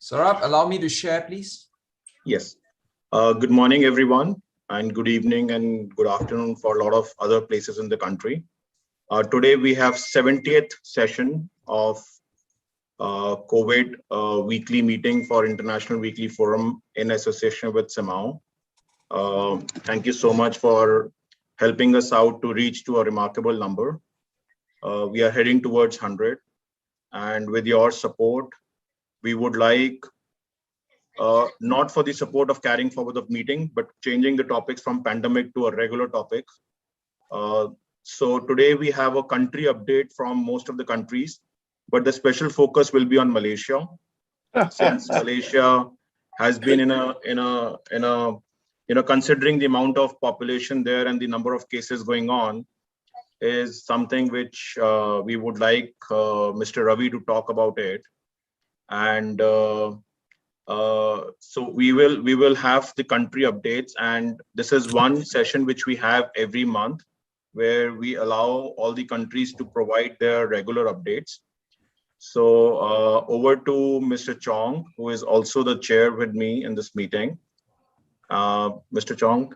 Saurabh, allow me to share, please. Yes. Good morning, everyone, and good evening and good afternoon for a lot of other places in the country. Today we have 70th session of COVID weekly meeting for International Weekly Forum in association with CMAAO. Thank you so much for helping us out to reach to a remarkable number. We are heading towards 100, and with your support, we would like not for the support of carrying forward the meeting, but changing the topics from pandemic to a regular topic. So today we have a country update from most of the countries, but the special focus will be on Malaysia, since Malaysia has been considering the amount of population there and the number of cases going on, is something which we would like Mr. Ravi to talk about it. And so we will have the country updates, and this is one session which we have every month, where we allow all the countries to provide their regular updates. So over to Mr. Chong, who is also the chair with me in this meeting. Mr. Chong.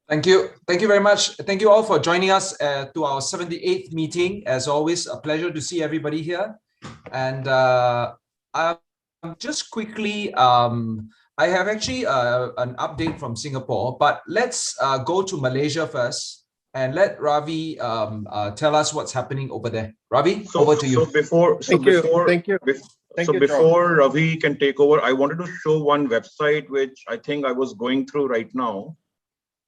Thank you. Thank you very much. Thank you all for joining us to our 78th meeting. As always, a pleasure to see everybody here. And just quickly, I have actually an update from Singapore, but let's go to Malaysia first and let Ravi tell us what's happening over there. Ravi, over to you. Thank you. Before Ravi can take over, I wanted to show one website which I think I was going through right now,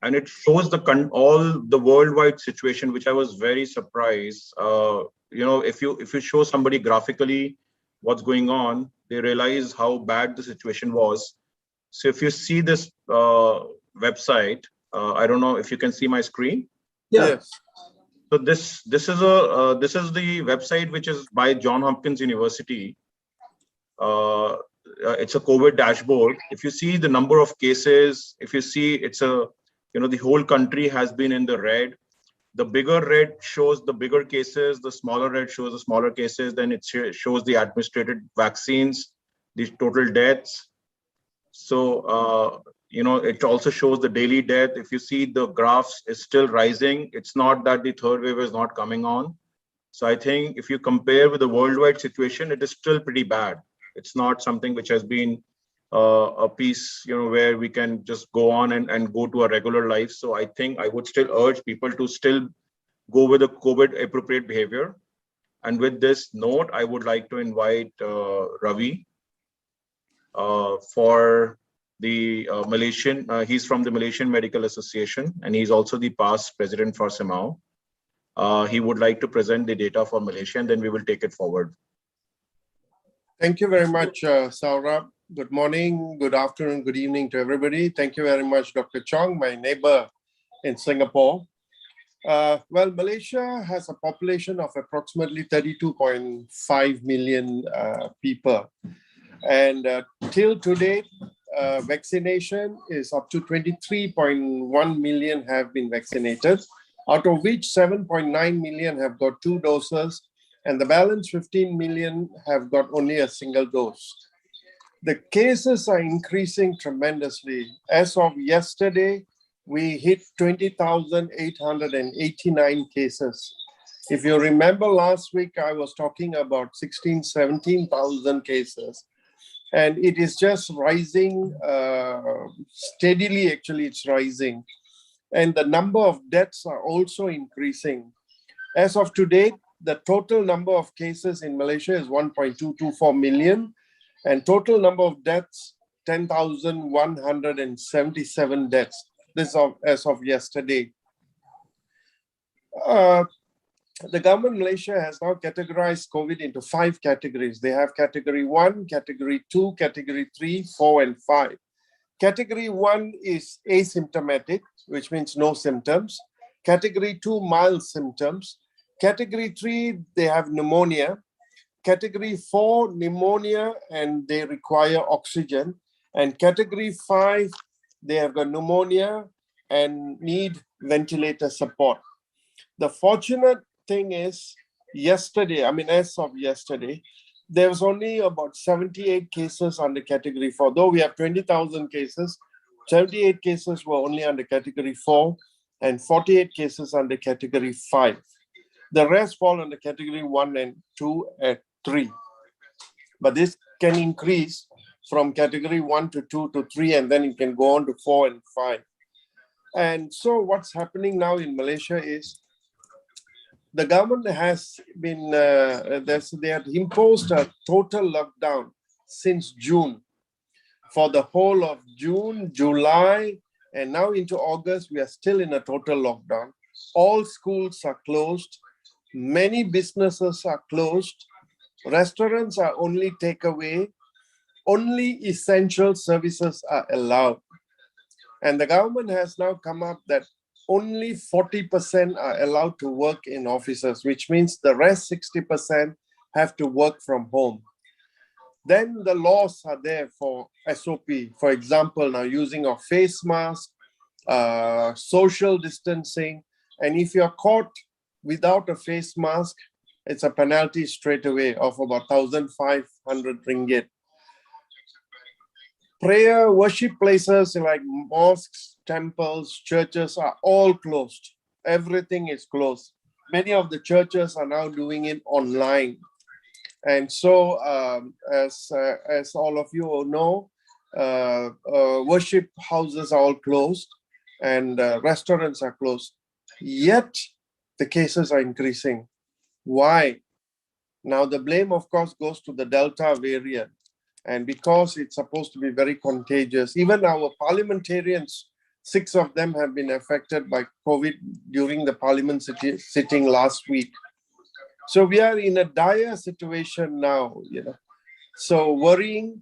and it shows all the worldwide situation, which I was very surprised. If you show somebody graphically what's going on, they realize how bad the situation was. So if you see this website, I don't know if you can see my screen. Yes. So this is the website which is by Johns Hopkins University. It's a COVID dashboard. If you see the number of cases, if you see the whole country has been in the red. The bigger red shows the bigger cases, the smaller red shows the smaller cases, then it shows the administered vaccines, the total deaths. So, it also shows the daily death. If you see, the graphs is still rising. It's not that the third wave is not coming on. So I think if you compare with the worldwide situation, it is still pretty bad. It's not something which has been a piece, where we can just go on and go to a regular life. So I think I would still urge people to still go with the COVID appropriate behavior. And with this note, I would like to invite Ravi for the Malaysian. He's from the Malaysian Medical Association, and he's also the past president for CMAAO. He would like to present the data for Malaysia, and then we will take it forward. Thank you very much, Saurabh. Good morning, good afternoon, good evening to everybody. Thank you very much, Dr. Chong, my neighbor in Singapore. Well, Malaysia has a population of approximately 32.5 million people. And till today, vaccination is up to 23.1 million have been vaccinated, out of which 7.9 million have got 2 doses, and the balance 15 million have got only a single dose. The cases are increasing tremendously. As of yesterday, we hit 20,889 cases. If you remember last week, I was talking about 17,000 cases. And it is just rising steadily, actually it's rising. And the number of deaths are also increasing. As of today, the total number of cases in Malaysia is 1.224 million. And total number of deaths, 10,177 deaths. This is as of yesterday. The government of Malaysia has now categorized COVID into 5 categories. They have category 1, category 2, category 3, 4, and 5. Category 1 is asymptomatic, which means no symptoms. Category 2, mild symptoms. Category 3, they have pneumonia. Category 4, pneumonia, and they require oxygen. And category 5, they have got pneumonia and need ventilator support. The fortunate thing is, as of yesterday, there was only about 78 cases under category 4. Though we have 20,000 cases, 78 cases were only under category 4 and 48 cases under category 5. The rest fall under category 1 and 2 and 3. But this can increase from category 1 to 2 to 3, and then it can go on to 4 and 5. And so what's happening now in Malaysia is the government has been, they had imposed a total lockdown since June. For the whole of June, July, and now into August, we are still in a total lockdown. All schools are closed. Many businesses are closed. Restaurants are only takeaway. Only essential services are allowed. And the government has now come up that only 40% are allowed to work in offices, which means the rest 60% have to work from home. Then the laws are there for SOP. For example, now using of face mask, social distancing. And if you're caught without a face mask, it's a penalty straight away of about 1,500 ringgit. Prayer worship places like mosques, temples, churches are all closed. Everything is closed. Many of the churches are now doing it online. And so, as all of you know, worship houses are all closed and restaurants are closed. Yet, the cases are increasing. Why? Now, the blame, of course, goes to the Delta variant. And because it's supposed to be very contagious, even our parliamentarians, 6 of them have been affected by COVID during the parliament sitting last week. So we are in a dire situation now, So worrying,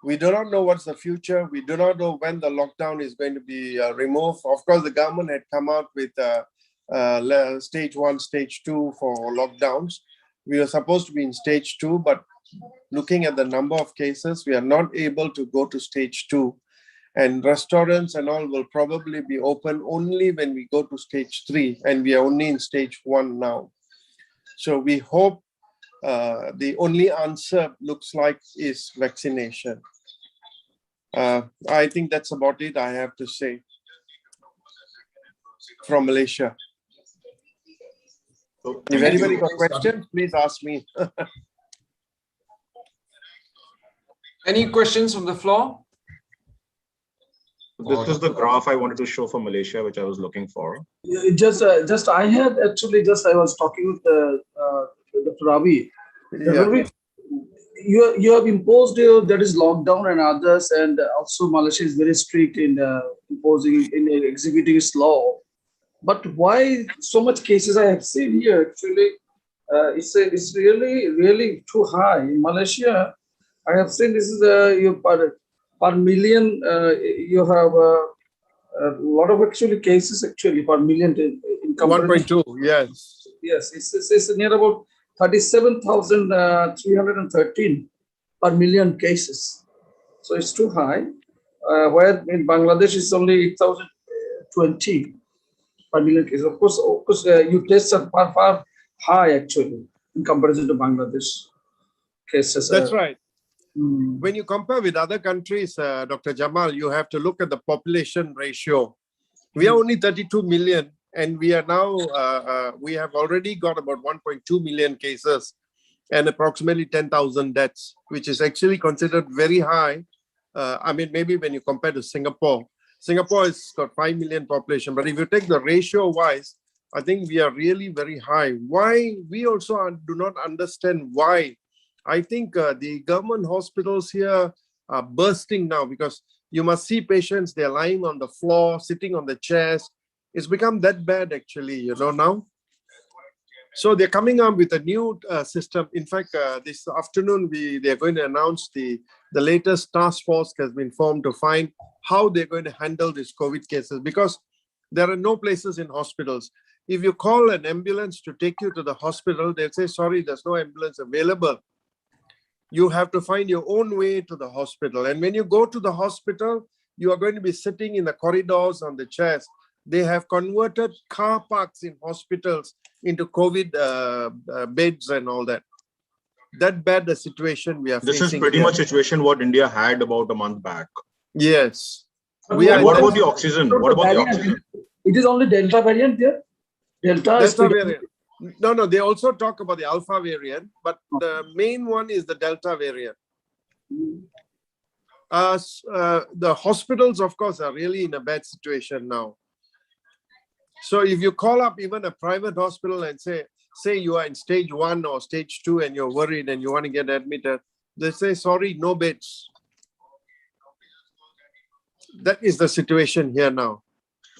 we do not know what's the future. We do not know when the lockdown is going to be removed. Of course, the government had come out with stage 1, stage 2 for lockdowns. We were supposed to be in stage 2, but looking at the number of cases, we are not able to go to stage 2. And restaurants and all will probably be open only when we go to stage 3. And we are only in stage 1 now. So we hope the only answer looks like is vaccination. I think that's about it I have to say from Malaysia. If anybody got questions, please ask me. Any questions from the floor? This is the graph I wanted to show for Malaysia, which I was looking for. I had actually I was talking with Dr. Ravi. Yeah. You have imposed that is lockdown and others, and also Malaysia is very strict in executing its law. But why so much cases I have seen here? Actually, it's really too high in Malaysia. I have seen this is per million. You have a lot of actually cases actually per million in 1.2, yes. Yes, it's near about 37,313 per million cases. So it's too high. Where in Bangladesh it's only 8,020 per million cases. Of course, you tests are far high actually in comparison to Bangladesh cases. That's right. When you compare with other countries, Dr. Jamal, you have to look at the population ratio. We are only 32 million, and we are now, we have already got about 1.2 million cases and approximately 10,000 deaths, which is actually considered very high. I mean, maybe when you compare to Singapore. Singapore has got 5 million population, but if you take the ratio wise, I think we are really very high. Why? We also do not understand why. I think the government hospitals here are bursting now because you must see patients, they're lying on the floor, sitting on the chairs. It's become that bad actually, now. So they're coming up with a new system. In fact, this afternoon, they're going to announce the latest task force has been formed to find how they're going to handle these COVID cases because there are no places in hospitals. If you call an ambulance to take you to the hospital, they'll say, sorry, there's no ambulance available. You have to find your own way to the hospital. And when you go to the hospital, you are going to be sitting in the corridors on the chairs. They have converted car parks in hospitals into COVID beds and all that. that bad a situation we are This is facing pretty here. much situation what India had about a month back. Yes. But We are And what in about that the oxygen? What about the oxygen? It is only Delta variant there? Delta variant. No, they also talk about the Alpha variant, but the main one is the Delta variant. The hospitals, of course, are really in a bad situation now. So if you call up even a private hospital and say you are in stage 1 or stage 2 and you're worried and you want to get admitted, they say, sorry, no beds. That is the situation here now.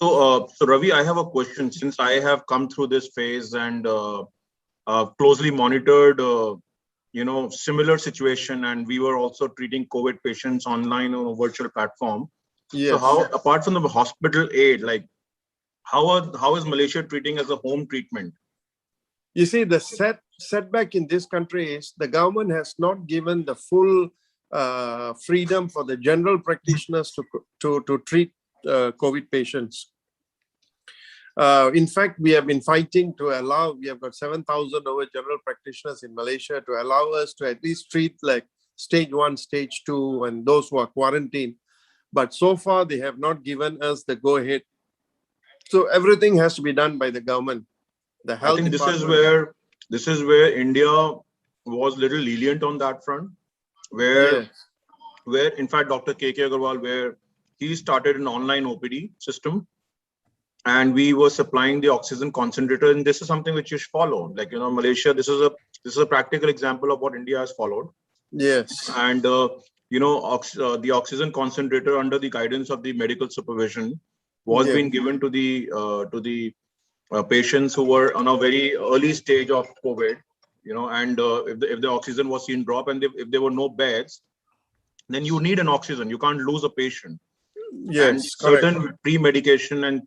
So Ravi, I have a question. Since I have come through this phase and closely monitored, similar situation, and we were also treating COVID patients online on a virtual platform. Yes. So how, apart from the hospital aid, like how is Malaysia treating as a home treatment? You see, the setback in this country is the government has not given the full freedom for the general practitioners to treat COVID patients. In fact, we have been fighting to allow, we have got 7,000 over general practitioners in Malaysia to allow us to at least treat like stage 1, stage 2, and those who are quarantined. But so far, they have not given us the go-ahead. So everything has to be done by the government. The health I think department. this is where India was little lenient on that front, where in fact Dr. K.K. Agarwal, where he started an online OPD system, and we were supplying the oxygen concentrator, and this is something which is followed. Like, Malaysia, this is a practical example of what India has followed. Yes. And the oxygen concentrator, under the guidance of the medical supervision, was being given to the patients who were on a very early stage of COVID, and if the oxygen was seen drop, and if there were no beds, then you need an oxygen. You can't lose a patient. Yes, and correct. certain pre-medication and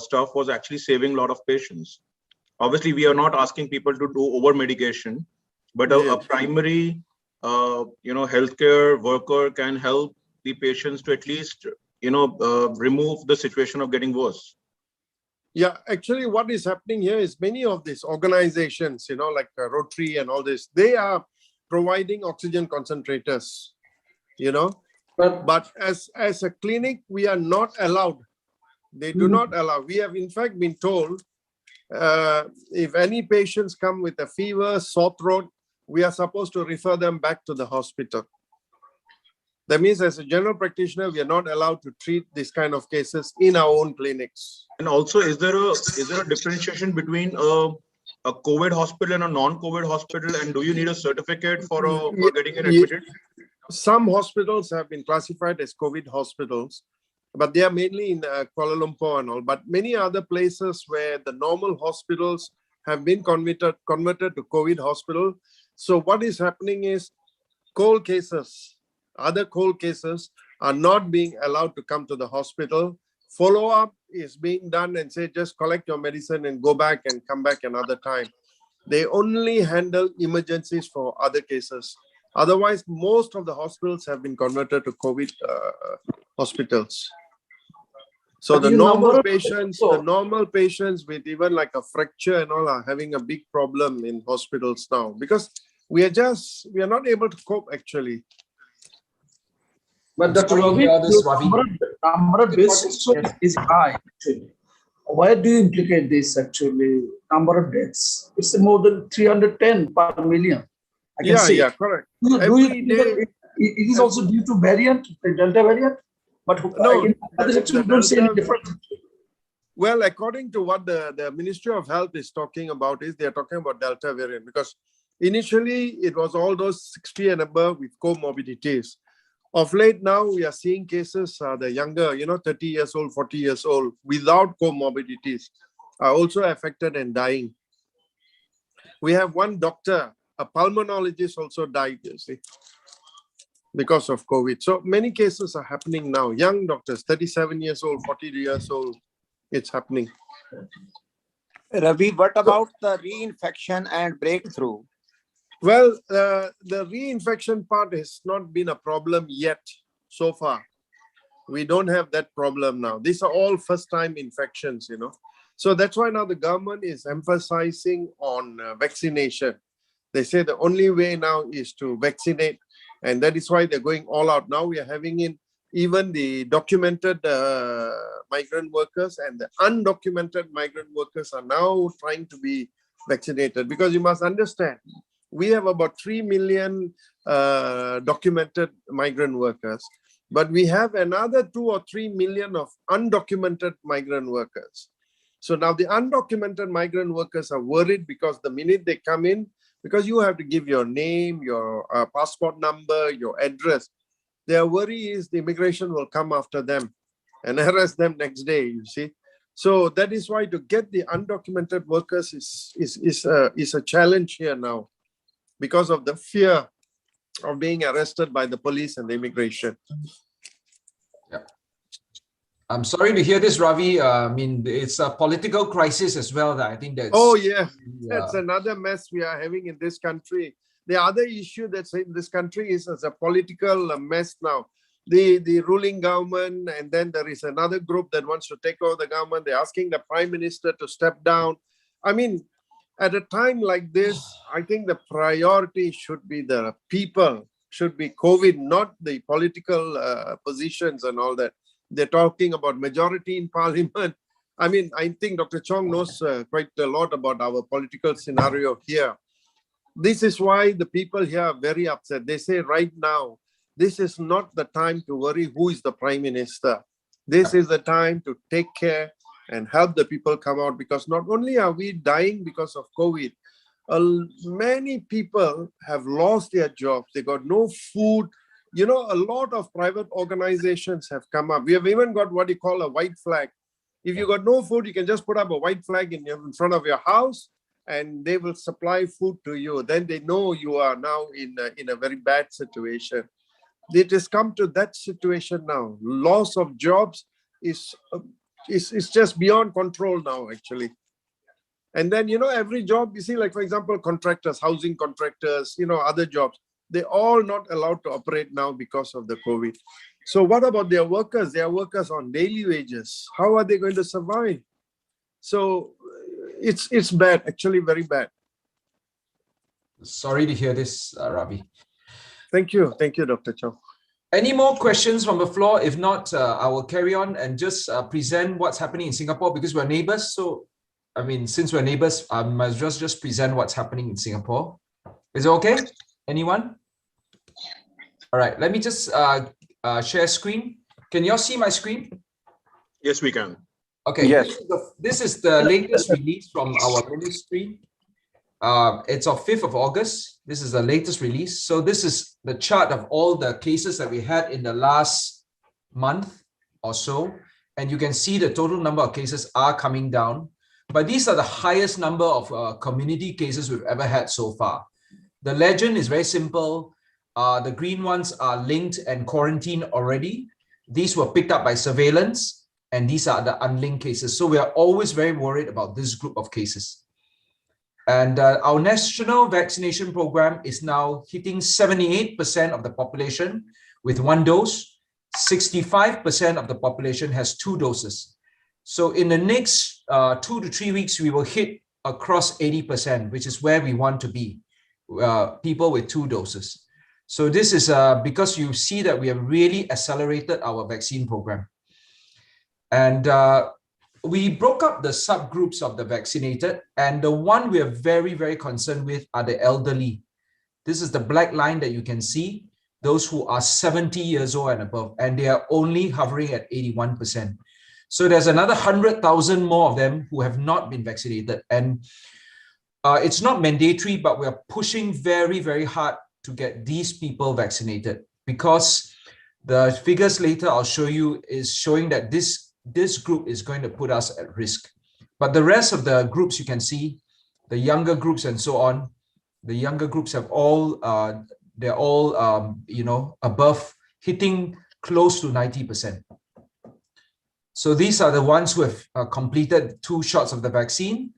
stuff was actually saving a lot of patients. Obviously, we are not asking people to do over-medication, but a primary, healthcare worker can help the patients to at least, remove the situation of getting worse. Yeah, actually what is happening here is many of these organizations, like Rotary and all this, they are providing oxygen concentrators, but as a clinic, we are not allowed. They do not allow. We have in fact been told, if any patients come with a fever, sore throat, we are supposed to refer them back to the hospital. That means as a general practitioner, we are not allowed to treat this kind of cases in our own clinics. And also, is there a differentiation between a COVID hospital and a non-COVID hospital? And do you need a certificate for getting it admitted? Some hospitals have been classified as COVID hospitals, but they are mainly in Kuala Lumpur and all. But many other places where the normal hospitals have been converted to COVID hospital. So what is happening is cold cases, other cold cases are not being allowed to come to the hospital. Follow-up is being done and say, just collect your medicine and go back and come back another time. They only handle emergencies for other cases. Otherwise, most of the hospitals have been converted to COVID hospitals. So the normal patients with even like a fracture and all are having a big problem in hospitals now, because we are not able to cope actually. But Dr. Ravi, number of deaths is high actually. Why do you implicate this actually? Number of deaths, it's more than 310 per million. I can see. Yeah, correct. It is also due to variant, the Delta variant, but no, actually don't see any difference. Well, according to what the Ministry of Health is talking about, is they're talking about Delta variant, because initially it was all those 60 and above with comorbidities. Of late now, we are seeing cases, the younger, 30 years old, 40 years old, without comorbidities, are also affected and dying. We have one doctor, a pulmonologist, also died, you see, because of COVID. So many cases are happening now. Young doctors, 37 years old, 40 years old, it's happening. Ravi, what about the reinfection and breakthrough? Well, the reinfection part has not been a problem yet so far. We don't have that problem now. These are all first-time infections, So that's why now the government is emphasizing on vaccination. They say the only way now is to vaccinate, and that is why they're going all out. Now we are having in even the documented migrant workers and the undocumented migrant workers are now trying to be vaccinated, because you must understand, we have about 3 million documented migrant workers, but we have another 2 or 3 million of undocumented migrant workers. So now the undocumented migrant workers are worried because the minute they come in, because you have to give your name, your passport number, your address, their worry is the immigration will come after them and arrest them next day, you see. So that is why to get the undocumented workers is a challenge here now, because of the fear of being arrested by the police and the immigration. Yeah. I'm sorry to hear this, Ravi. I mean, it's a political crisis as well. That I think that's. Oh yeah, that's another mess we are having in this country. The other issue that's in this country is as a political mess now. The ruling government, and then there is another group that wants to take over the government. They're asking the prime minister to step down. I mean, at a time like this, I think the priority should be the people, should be COVID, not the political positions and all that. They're talking about majority in parliament. I mean, I think Dr. Chong knows quite a lot about our political scenario here. This is why the people here are very upset. They say right now, this is not the time to worry who is the prime minister. This is the time to take care and help the people come out, because not only are we dying because of COVID, many people have lost their jobs. They got no food. You know, a lot of private organizations have come up. We have even got what you call a white flag. If you got no food, you can just put up a white flag in front of your house, and they will supply food to you. Then they know you are now in a very bad situation. It has come to that situation now. Loss of jobs is just beyond control now, actually. And then, you know, every job, you see, like, for example, contractors, housing contractors, you know, other jobs, they're all not allowed to operate now because of the COVID. So what about their workers? They are workers on daily wages. How are they going to survive? So it's bad, actually very bad. Sorry to hear this, Ravi. Thank you, Dr. Chow. Any more questions from the floor? If not, I will carry on and just present what's happening in Singapore, because we're neighbors. So, I mean, since we're neighbors, I must just present what's happening in Singapore. Is it okay? Anyone? All right, let me just share screen. Can you all see my screen? Yes, we can. Okay, Yes. This is the latest release from our ministry. It's of 5th of August. This is the latest release. So this is the chart of all the cases that we had in the last month or so. And you can see the total number of cases are coming down. But these are the highest number of community cases we've ever had so far. The legend is very simple. The green ones are linked and quarantined already. These were picked up by surveillance, and these are the unlinked cases. So we are always very worried about this group of cases. And our national vaccination program is now hitting 78% of the population with 1 dose. 65% of the population has 2 doses. So in the next 2 to 3 weeks, we will hit across 80%, which is where we want to be, people with 2 doses. So this is because you see that we have really accelerated our vaccine program. And we broke up the subgroups of the vaccinated, and the one we are very, very concerned with are the elderly. This is the black line that you can see, those who are 70 years old and above, and they are only hovering at 81%. So there's another 100,000 more of them who have not been vaccinated. And it's not mandatory, but we are pushing very, very hard to get these people vaccinated, because the figures later I'll show you is showing that this group is going to put us at risk. But the rest of the groups you can see, the younger groups and so on, the younger groups have all, they're all, you know, above, hitting close to 90%. So these are the ones who have completed 2 shots of the vaccine.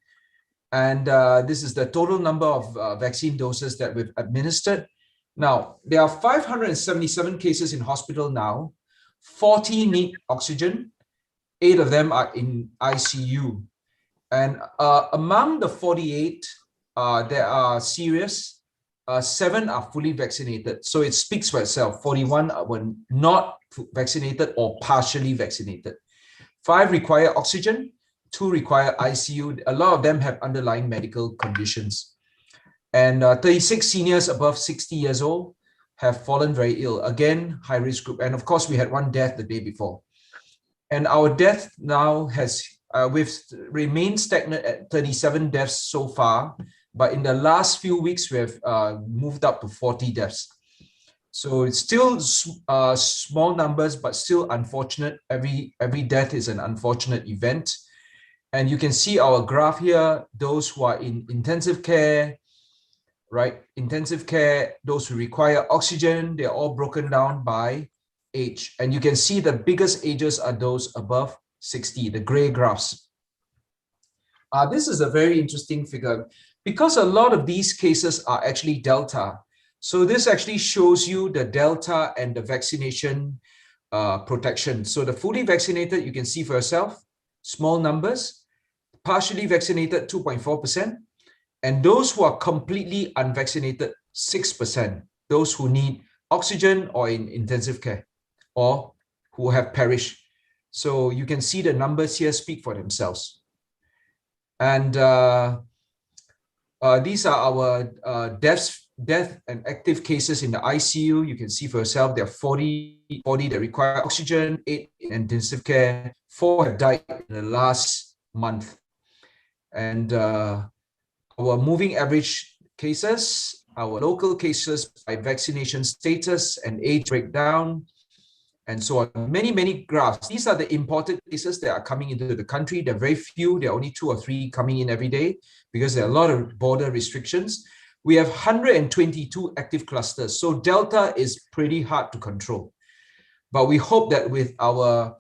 And this is the total number of vaccine doses that we've administered. Now, there are 577 cases in hospital now. 40 need oxygen. 8 of them are in ICU. And among the 48, there are serious. 7 are fully vaccinated. So it speaks for itself. 41 were not vaccinated or partially vaccinated. 5 require oxygen, 2 require ICU. A lot of them have underlying medical conditions. And 36 seniors above 60 years old have fallen very ill. Again, high risk group. And of course, we had 1 death the day before. And our death now has, we've remained stagnant at 37 deaths so far. But in the last few weeks, we have moved up to 40 deaths. So it's still small numbers, but still unfortunate. Every death is an unfortunate event. And you can see our graph here, those who are in intensive care, right? Intensive care, those who require oxygen, they're all broken down by age. And you can see the biggest ages are those above 60, the gray graphs. This is a very interesting figure because a lot of these cases are actually Delta. So this actually shows you the Delta and the vaccination protection. So the fully vaccinated, you can see for yourself, small numbers, partially vaccinated, 2.4%. And those who are completely unvaccinated, 6%. Those who need oxygen or in intensive care or who have perished. So you can see the numbers here speak for themselves. And these are our death and active cases in the ICU. You can see for yourself, there are 40 that require oxygen, 8 in intensive care, 4 have died in the last month. And our moving average cases, our local cases by vaccination status and age breakdown, and so on. Many graphs. These are the imported cases that are coming into the country. There are very few. There are only 2 or 3 coming in every day because there are a lot of border restrictions. We have 122 active clusters. So Delta is pretty hard to control. But we hope that with our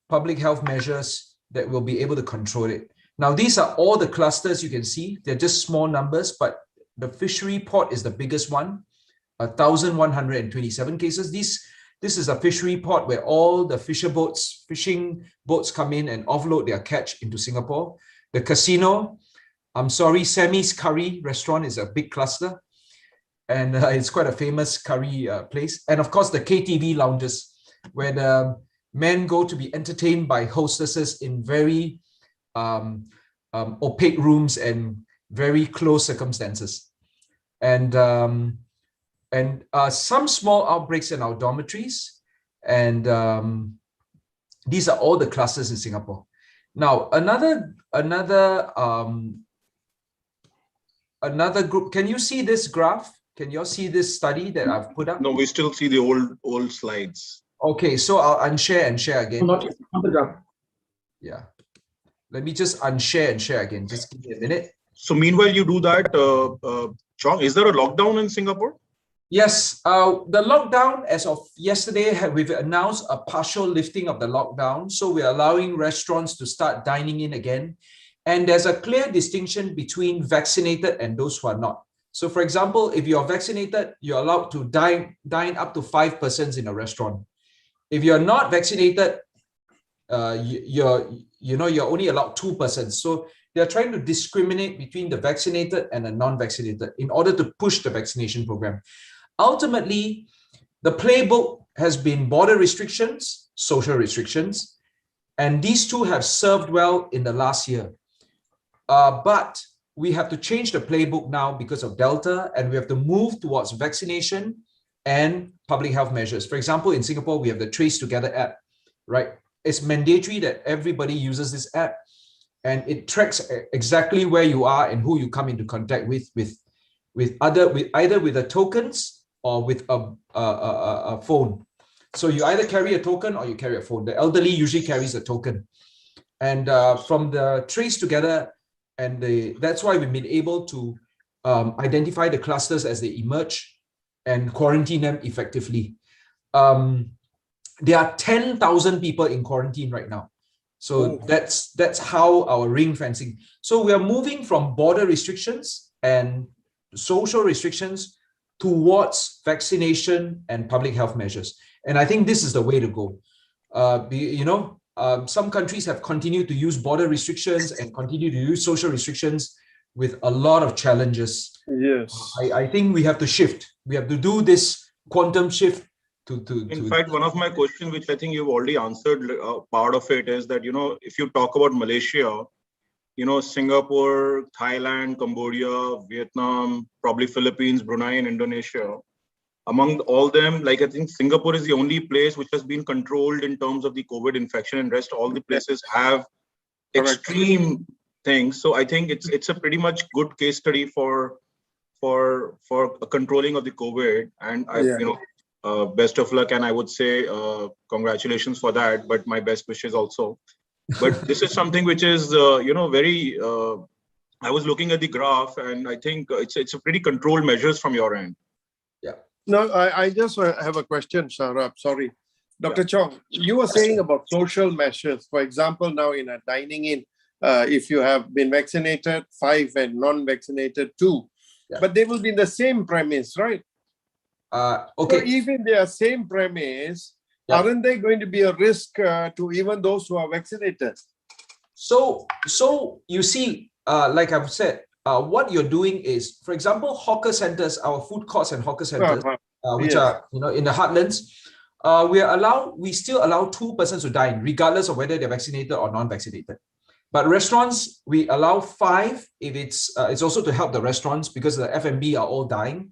public health measures that we'll be able to control it. Now, these are all the clusters you can see. They're just small numbers, but the fishery port is the biggest one, 1,127 cases. This is a fishery port where all the fishing boats come in and offload their catch into Singapore. The casino, I'm sorry, Sammy's Curry restaurant is a big cluster. And it's quite a famous curry place. And of course, the KTV lounges, where the men go to be entertained by hostesses in very opaque rooms and very close circumstances. And some small outbreaks in our dormitories. And these are all the clusters in Singapore. Now, another group, can you see this graph? Can you all see this study that I've put up? No, we still see the old slides. Okay, so I'll unshare and share again. Not the graph. Yeah. Let me just unshare and share again. Just give me a minute. So meanwhile, you do that, Chong, is there a lockdown in Singapore? Yes, the lockdown as of yesterday, we've announced a partial lifting of the lockdown. So we're allowing restaurants to start dining in again. And there's a clear distinction between vaccinated and those who are not. So for example, if you're vaccinated, you're allowed to dine up to 5 persons in a restaurant. If you're not vaccinated, you're only allowed 2 persons. So they're trying to discriminate between the vaccinated and the non-vaccinated in order to push the vaccination program. Ultimately, the playbook has been border restrictions, social restrictions, and these two have served well in the last year. But we have to change the playbook now because of Delta, and we have to move towards vaccination and public health measures. For example, in Singapore, we have the Trace Together app, right? It's mandatory that everybody uses this app, and it tracks exactly where you are and who you come into contact with either with the tokens or with a phone. So you either carry a token or you carry a phone. The elderly usually carries a token, and from the Trace Together, and that's why we've been able to identify the clusters as they emerge and quarantine them effectively. There are 10,000 people in quarantine right now. So that's how our ring fencing. So we are moving from border restrictions and social restrictions towards vaccination and public health measures. And I think this is the way to go. Some countries have continued to use border restrictions and continue to use social restrictions with a lot of challenges. Yes. I think we have to shift. We have to do this quantum shift In fact, one of my questions, which I think you've already answered, part of it is that, if you talk about Malaysia, Singapore, Thailand, Cambodia, Vietnam, probably Philippines, Brunei, and Indonesia. Among all them, I think Singapore is the only place which has been controlled in terms of the COVID infection, and rest all the places have extreme things. So I think it's a pretty much good case study for a controlling of the COVID. And best of luck, and I would say congratulations for that. But my best wishes also. But this is something which is very. I was looking at the graph, and I think it's a pretty controlled measures from your end. Yeah. No, I just have a question, Saurabh. Sorry. Dr. Chong, you were saying about social measures. For example, now in a dining in, if you have been vaccinated, 5, and non-vaccinated, 2. Yeah. But they will be in the same premise, right? Okay. So even their same premise, aren't they going to be a risk to even those who are vaccinated? So you see, like I've said, what you're doing is, for example, hawker centers, our food courts and hawker centers, which are in the heartlands, we still allow 2 persons to dine, regardless of whether they're vaccinated or non-vaccinated. But restaurants, we allow 5 if it's also to help the restaurants, because the F&B are all dying.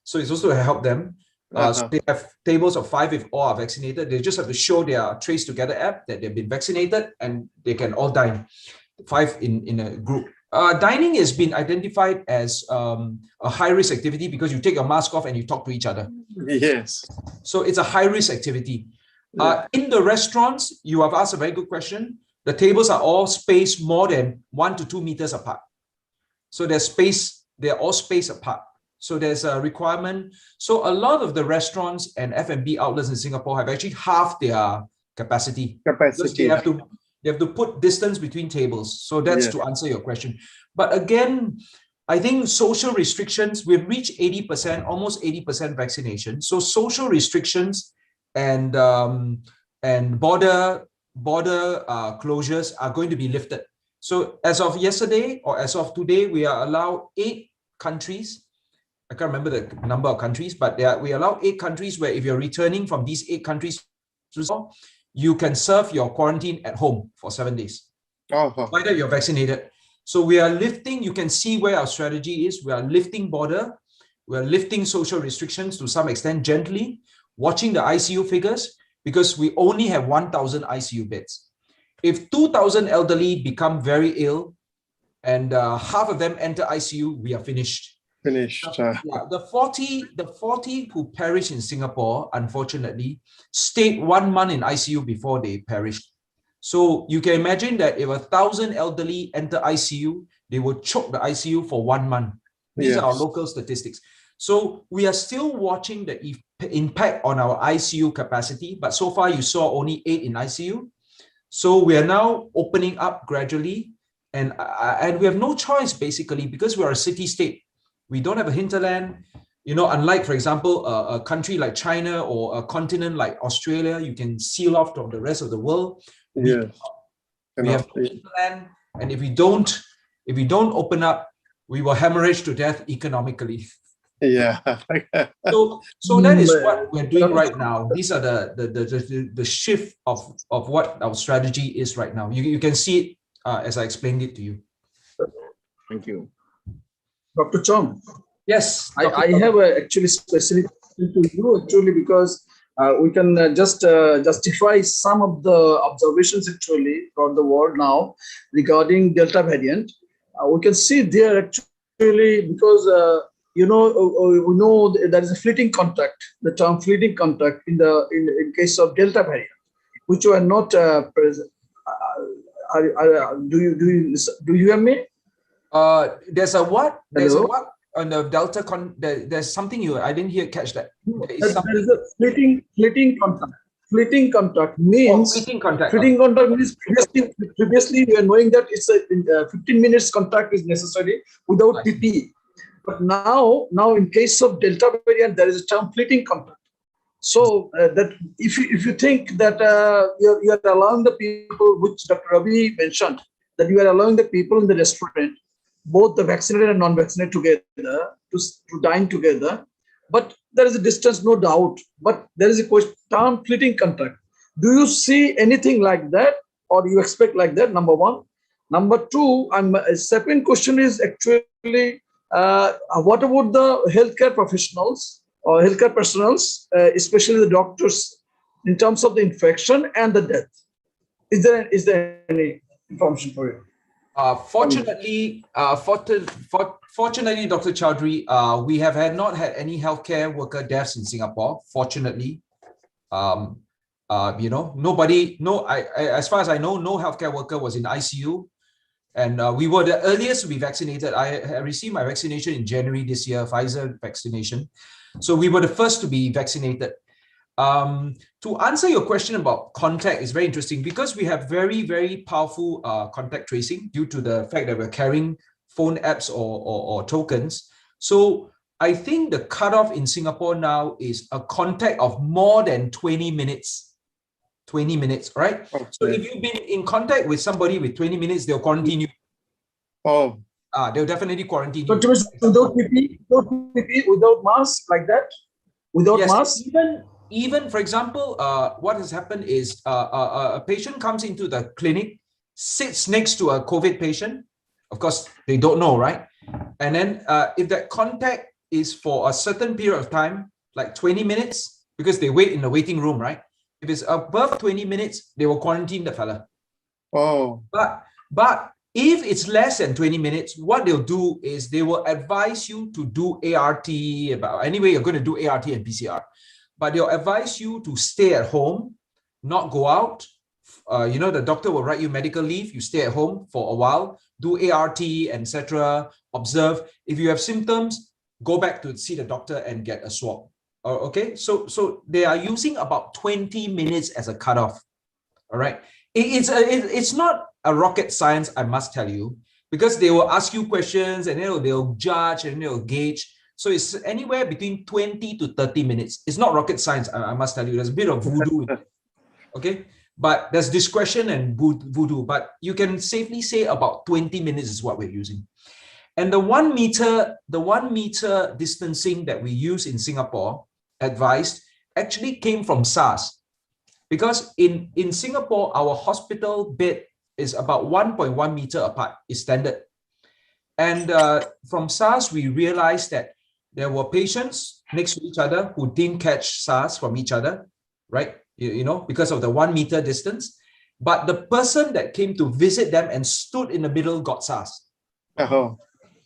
So it's also to help them. So they have tables of 5 if all are vaccinated. They just have to show their Trace Together app that they've been vaccinated, and they can all dine, 5 in a group. Dining has been identified as a high-risk activity because you take your mask off and you talk to each other. Yes. So it's a high-risk activity. In the restaurants, you have asked a very good question. The tables are all spaced more than 1 to 2 meters apart. So they're all spaced apart. So there's a requirement. So a lot of the restaurants and F&B outlets in Singapore have actually halved their capacity. They have to put distance between tables. So that's to answer your question. But again, I think social restrictions, we've reached 80%, almost 80% vaccination. So social restrictions and border closures are going to be lifted. So as of yesterday or as of today, we are allowed 8 countries. I can't remember the number of countries, but we allow 8 countries where if you're returning from these 8 countries, you can serve your quarantine at home for 7 days, provided you're vaccinated. So we are lifting, you can see where our strategy is. We are lifting border, we are lifting social restrictions to some extent gently, watching the ICU figures, because we only have 1,000 ICU beds. If 2,000 elderly become very ill and half of them enter ICU, we are finished. The 40 who perished in Singapore, unfortunately, stayed 1 month in ICU before they perished. So you can imagine that if 1,000 elderly enter ICU, they will choke the ICU for 1 month. These are our local statistics. So we are still watching the impact on our ICU capacity, but so far you saw only 8 in ICU. So we are now opening up gradually, and we have no choice basically, because we are a city-state. We don't have a hinterland, unlike, for example, a country like China or a continent like Australia, you can seal off from the rest of the world. We have no hinterland, and if we don't open up, we will hemorrhage to death economically. So that is what we're doing right now. These are the shift of what our strategy is right now. You can see it as I explained it to you. Thank you. Dr. Chong. Yes. I have actually specific question to you actually, because we can just justify some of the observations actually from the world now regarding Delta variant. We can see there actually, because we know there is a fleeting contact, the term fleeting contact in case of Delta variant, which were not present. Do you hear me? There's a what? There's a what on the Delta there's something I didn't catch that. There is a fleeting contact. Fleeting contact means fleeting contact means previously we are knowing that it's a 15 minutes contact is necessary without PPE. But now in case of Delta variant, there is a term fleeting contact. So that if you think that you are allowing the people, which Dr. Ravi mentioned, that you are allowing the people in the restaurant both the vaccinated and non-vaccinated together to dine together. But there is a distance, no doubt. But there is a question, fleeting contact. Do you see anything like that, or do you expect like that? Number one. Number two, second question is actually, what about the healthcare professionals or healthcare personnels, especially the doctors, in terms of the infection and the death? Is there any information for you? Fortunately, fortunately, Dr. Chaudhry, we have not had any healthcare worker deaths in Singapore. Fortunately, nobody, as far as I know, no healthcare worker was in ICU, and we were the earliest to be vaccinated. I received my vaccination in January this year, Pfizer vaccination, so we were the first to be vaccinated. To answer your question about contact is very interesting because we have very, very powerful contact tracing due to the fact that we're carrying phone apps or tokens. So I think the cutoff in Singapore now is a contact of more than 20 minutes. 20 minutes, right? Okay. So if you've been in contact with somebody with 20 minutes, they'll quarantine you. Oh. They'll definitely quarantine you. Without PPE, without mask, like that? Without mask? Even, for example, what has happened is a patient comes into the clinic, sits next to a COVID patient. Of course, they don't know, right? And then if that contact is for a certain period of time, like 20 minutes, because they wait in the waiting room, right? If it's above 20 minutes, they will quarantine the fella. Oh. But if it's less than 20 minutes, what they'll do is they will advise you to do ART. Anyway, you're going to do ART and PCR. But they'll advise you to stay at home, not go out. The doctor will write you medical leave. You stay at home for a while, do ART, etc. Observe. If you have symptoms, go back to see the doctor and get a swab. Okay, so they are using about 20 minutes as a cutoff. All right, it's not a rocket science, I must tell you, because they will ask you questions and they'll judge and they'll gauge. So it's anywhere between 20 to 30 minutes. It's not rocket science, I must tell you. There's a bit of voodoo in it, okay? But there's discretion and voodoo. But you can safely say about 20 minutes is what we're using. And the 1 meter distancing that we use in Singapore, advised, actually came from SARS. Because in Singapore, our hospital bed is about 1.1 meter apart, is standard. And from SARS, we realized that there were patients next to each other who didn't catch SARS from each other, right? Because of the 1 meter distance. But the person that came to visit them and stood in the middle got SARS.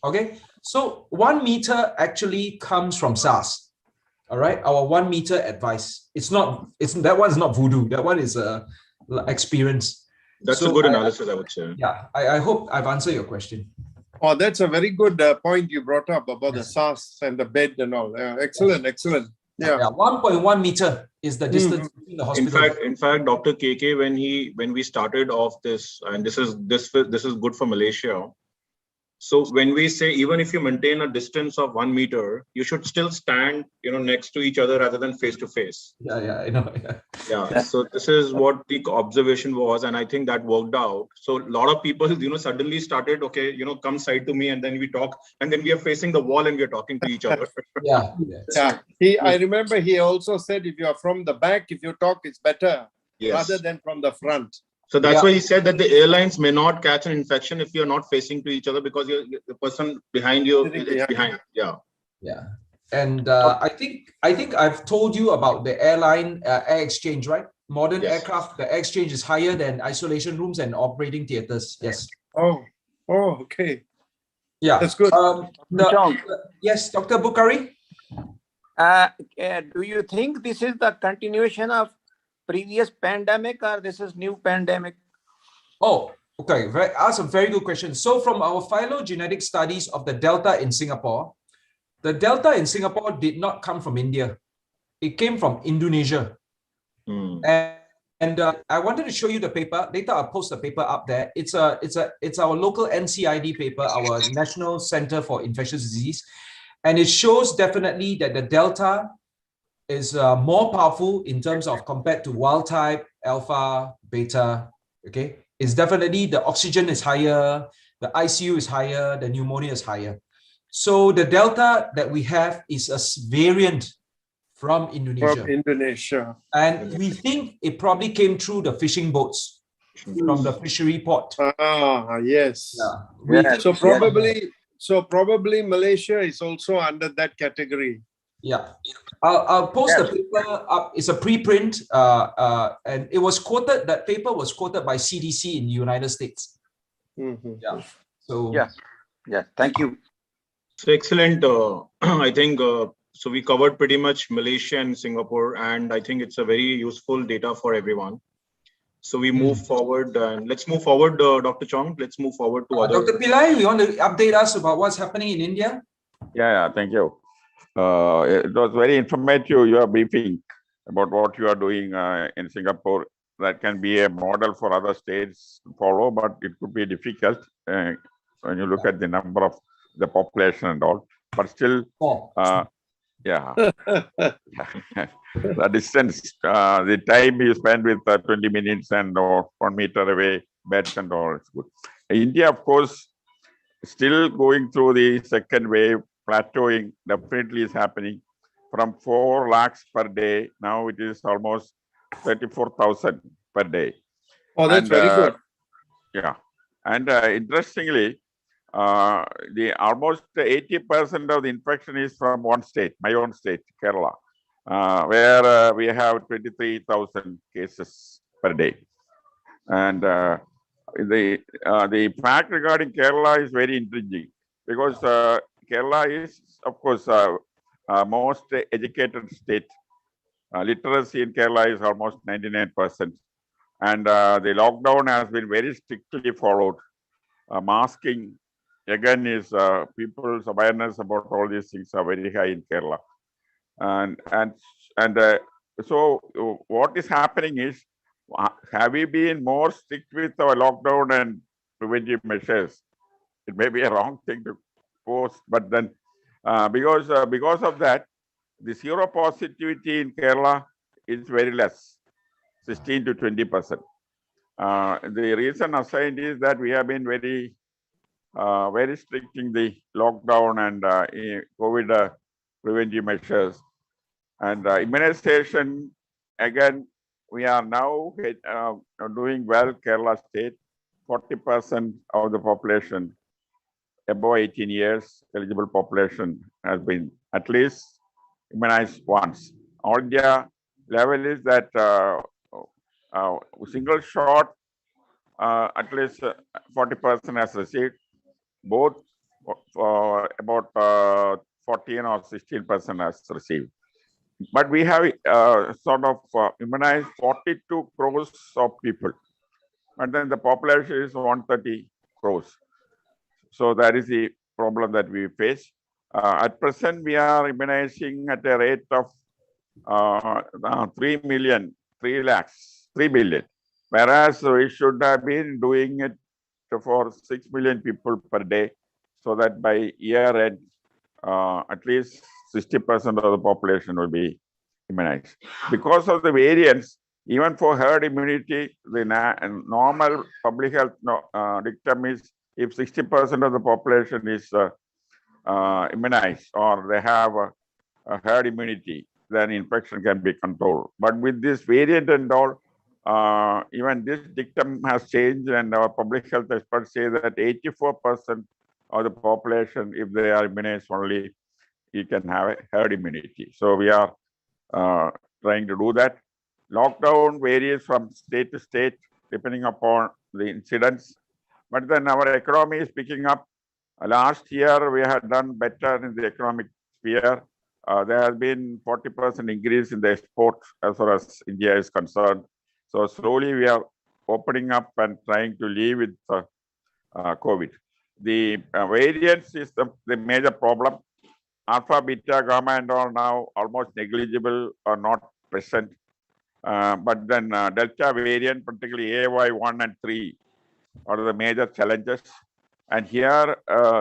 Okay, so 1 meter actually comes from SARS. All right, our 1 meter advice. That one is not voodoo. That one is experience. That's a good analysis, I would say. Yeah, I hope I've answered your question. Oh, that's a very good point you brought up about the SARS and the bed and all. Excellent. Yeah. 1.1 meter is the distance between the hospital. In fact, Dr. KK, when we started off this, and this is good for Malaysia. So when we say, even if you maintain a distance of 1 meter, you should still stand, next to each other rather than face to face. Yeah, I know. Yeah. So this is what the observation was, and I think that worked out. So a lot of people, suddenly started, okay, come side to me, and then we talk, and then we are facing the wall and we are talking to each other. Yeah. I remember he also said, if you are from the back, if you talk, it's better rather than from the front. So that's why he said that the airlines may not catch an infection if you're not facing to each other, because the person behind you is behind. Yeah. And I think I've told you about the airline air exchange, right? Modern aircraft, the air exchange is higher than isolation rooms and operating theaters. Yes. Oh, okay. Yeah, that's good. Yes, Dr. Bukhari. Do you think this is the continuation of previous pandemic, or this is new pandemic? Oh, okay. That's a very good question. So from our phylogenetic studies of the Delta in Singapore, the Delta in Singapore did not come from India. It came from Indonesia. And I wanted to show you the paper. Later, I'll post the paper up there. It's our local NCID paper, our National Center for Infectious Disease. And it shows definitely that the Delta is more powerful in terms of compared to wild type, alpha, beta, okay? It's definitely, the oxygen is higher, the ICU is higher, the pneumonia is higher. So the Delta that we have is a variant from Indonesia. From Indonesia. And we think it probably came through the fishing boats from the fishery port. Ah, yes. Yeah. We Yes. think So probably Malaysia is also under that category. yeah. I'll post the Yes. paper up. It's a preprint, and it was quoted. That paper was quoted by CDC in the United States. Mhm. Yeah. So Yes. Yes. Thank you. So excellent. I think so. We covered pretty much Malaysia and Singapore, and I think it's a very useful data for everyone. So we move forward, and let's move forward, Dr. Chong. Let's move forward to other. Dr. Pillai, you want to update us about what's happening in India? Yeah, thank you. It was very informative, your briefing about what you are doing in Singapore. That can be a model for other states to follow, but it could be difficult when you look at the number of the population and all. But still, yeah, the distance, the time you spend with 20 minutes and 1 meter away, beds and all, it's good. India, of course, still going through the second wave, plateauing definitely is happening. From 4 lakhs per day, now it is almost 34,000 per day. Oh, that's very good. Yeah, and interestingly, the almost 80% of the infection is from one state, my own state, Kerala, where we have 23,000 cases per day. And the fact regarding Kerala is very intriguing because Kerala is, of course, most educated state. Literacy in Kerala is almost 99%. And the lockdown has been very strictly followed. Masking, again, is people's awareness about all these things are very high in Kerala. So what is happening is, have we been more strict with our lockdown and preventive measures? It may be a wrong thing to post, but then because of that, the zero positivity in Kerala is very less, 16 to 20%. The reason assigned is that we have been very strict in the lockdown and COVID preventive measures. And immunization, again, we are now doing well. Kerala state, 40% of the population above 18 years, eligible population has been at least immunized once. All India level is that single shot, at least 40% has received, both about 14 or 16% has received. But we have sort of immunized 42 crores of people. And then the population is 130 crores. So that is the problem that we face. At present, we are immunizing at a rate of 3 billion. Whereas we should have been doing it for 6 million people per day, so that by year end, at least 60% of the population will be immunized. Because of the variants, even for herd immunity, the normal public health dictum is if 60% of the population is immunized or they have a herd immunity, then infection can be controlled. But with this variant and all, even this dictum has changed, and our public health experts say that 84% of the population, if they are immunized only, you can have a herd immunity. So we are trying to do that. Lockdown varies from state to state depending upon the incidents, but then our economy is picking up. Last year we had done better in the economic sphere. There has been 40% increase in the export as far as India is concerned. So slowly we are opening up and trying to live with COVID. The variants is the major problem. Alpha, beta, gamma and all now almost negligible or not present. But then Delta variant, particularly AY1 and 3 are the major challenges. And here,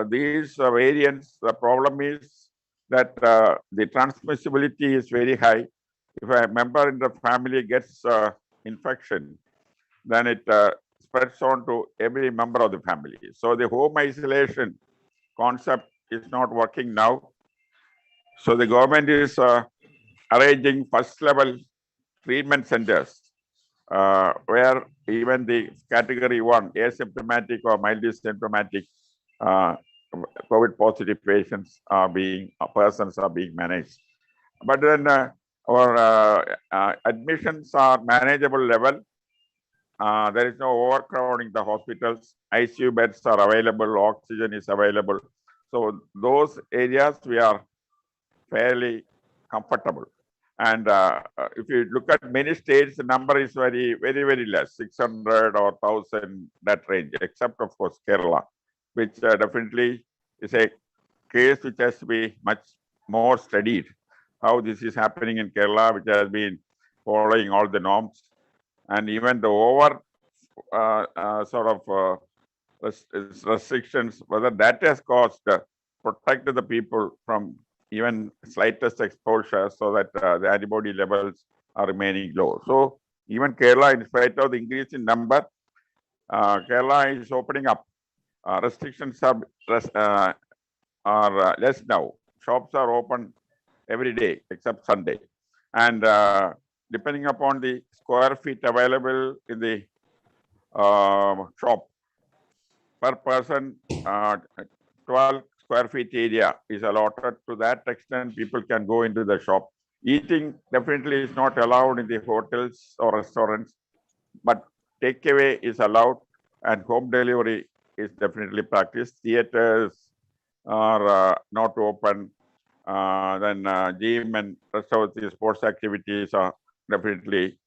these variants, the problem is that the transmissibility is very high. If a member in the family gets infection, then it spreads on to every member of the family. So the home isolation concept is not working now. So the government is arranging first level treatment centers where even the category 1, asymptomatic or mildly symptomatic COVID positive patients are persons are being managed. But then our admissions are manageable level. There is no overcrowding the hospitals. ICU beds are available, oxygen is available. So those areas we are fairly comfortable. And if you look at many states, the number is very, very, very less, 600 or 1,000, that range, except of course Kerala, which definitely is a case which has to be much more studied. How this is happening in Kerala, which has been following all the norms, and even the over restrictions, whether that has caused protected the people from even slightest exposure, so that the antibody levels are remaining low. So even Kerala, in spite of the increase in number, Kerala is opening up. Restrictions are less now. Shops are open every day except Sunday, and depending upon the square feet available in the shop, per person, 12 square feet area is allotted. To that extent, people can go into the shop. Eating definitely is not allowed in the hotels or restaurants, but takeaway is allowed, and home delivery is definitely practiced. Theaters are not open. Then gym and rest of the sports activities are definitely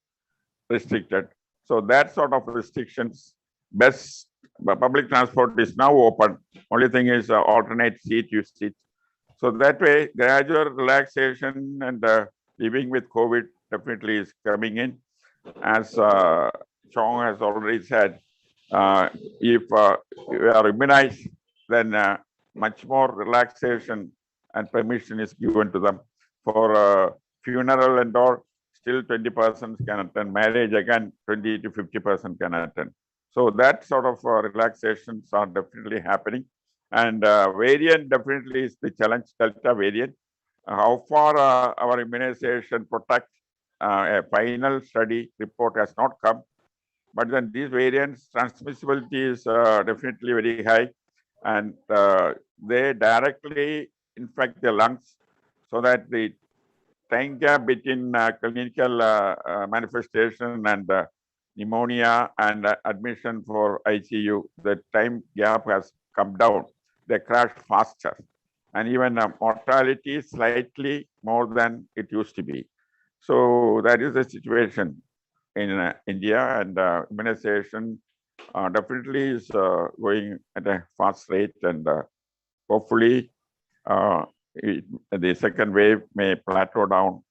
restricted. So that sort of restrictions, best public transport is now open. Only thing is alternate seat usage. So that way, gradual relaxation and living with COVID definitely is coming in. As Chong has already said, if you are immunized, then much more relaxation and permission is given to them. For funeral and all, still 20% can attend. Marriage, again, 20 to 50% can attend. So that sort of relaxations are definitely happening. And variant definitely is the challenge, Delta variant. How far our immunization protects, a final study report has not come. But then these variants, transmissibility is definitely very high, and they directly infect the lungs, so that the time gap between clinical manifestation and pneumonia and admission for ICU, the time gap has come down. They crash faster, and even mortality is slightly more than it used to be. So that is the situation in India, and immunization definitely is going at a fast rate, and hopefully the second wave may plateau down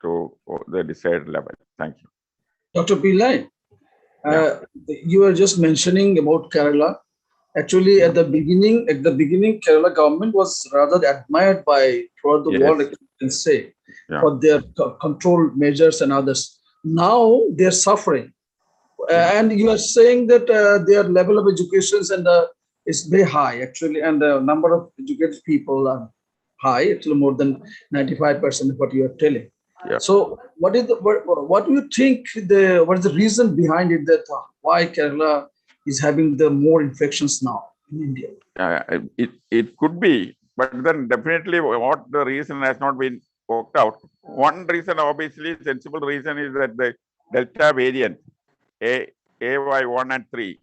to the desired level. Thank you. Dr. Pillai, you were just mentioning about Kerala. Actually, at the beginning, Kerala government was rather admired by throughout the world, I can say, for their control measures and others. Now they're suffering, and you are saying that their level of education and is very high actually, and the number of educated people are high, actually more than 95% of what you are telling. So what is what do you think what is the reason behind it, that why Kerala is having the more infections now in India? It could be, but then definitely what the reason has not been worked out. One reason, obviously, sensible reason, is that the Delta variant, AY1 and 3,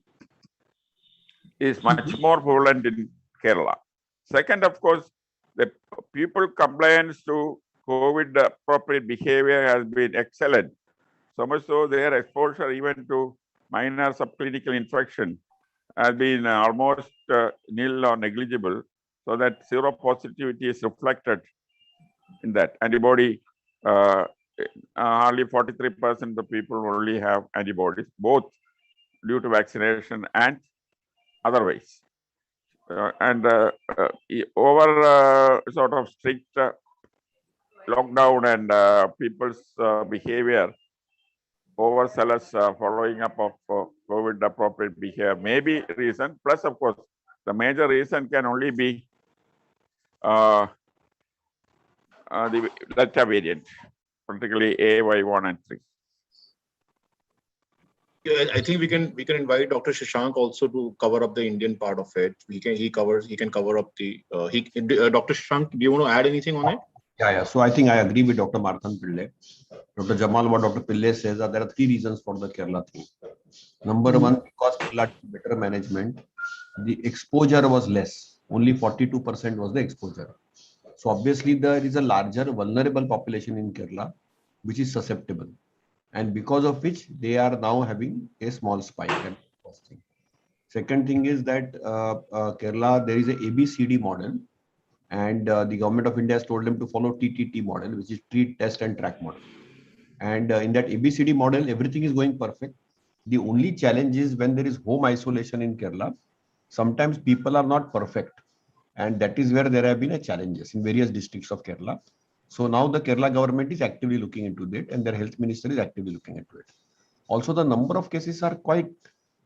is much more prevalent in Kerala. Second, of course, the people compliance to COVID appropriate behavior has been excellent. So much so their exposure even to minor subclinical infection has been almost nil or negligible, so that seropositivity is reflected in that. Antibody, hardly 43% of the people only have antibodies, both due to vaccination and otherwise. And over sort of strict lockdown and people's behavior overzealous following up of COVID appropriate behavior may be reason. Plus, of course, the major reason can only be the Delta variant, particularly AY1 and 3. Yeah, I think we can invite Dr. Shashank also to cover up the Indian part of it. He can cover up the Dr. Shashank, do you want to add anything on it? Yeah. So I think I agree with Dr. Marthan Pillai. Dr. Jamal, what Dr. Pillai says that there are three reasons for the Kerala thing. Number one, because Kerala did better management, the exposure was less. Only 42% was the exposure. So obviously there is a larger vulnerable population in Kerala, which is susceptible. And because of which they are now having a small spike. Second thing is that Kerala, there is a ABCD model. And the government of India has told them to follow TTT model, which is treat, test and track model. And in that ABCD model, everything is going perfect. The only challenge is when there is home isolation in Kerala, sometimes people are not perfect. And that is where there have been challenges in various districts of Kerala. So now the Kerala government is actively looking into it and their health minister is actively looking into it. Also, the number of cases are quite,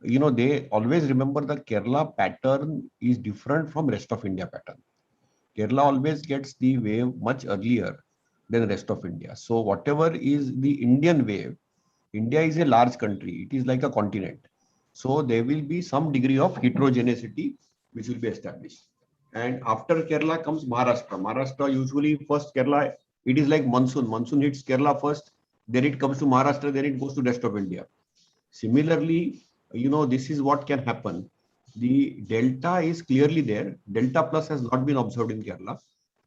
they always remember the Kerala pattern is different from rest of India pattern. Kerala always gets the wave much earlier than the rest of India. So whatever is the Indian wave, India is a large country. It is like a continent. So there will be some degree of heterogeneity which will be established. And after Kerala comes Maharashtra. Maharashtra usually first Kerala, it is like monsoon. Monsoon hits Kerala first, then it comes to Maharashtra, then it goes to rest of India. Similarly, this is what can happen. The delta is clearly there. Delta plus has not been observed in Kerala,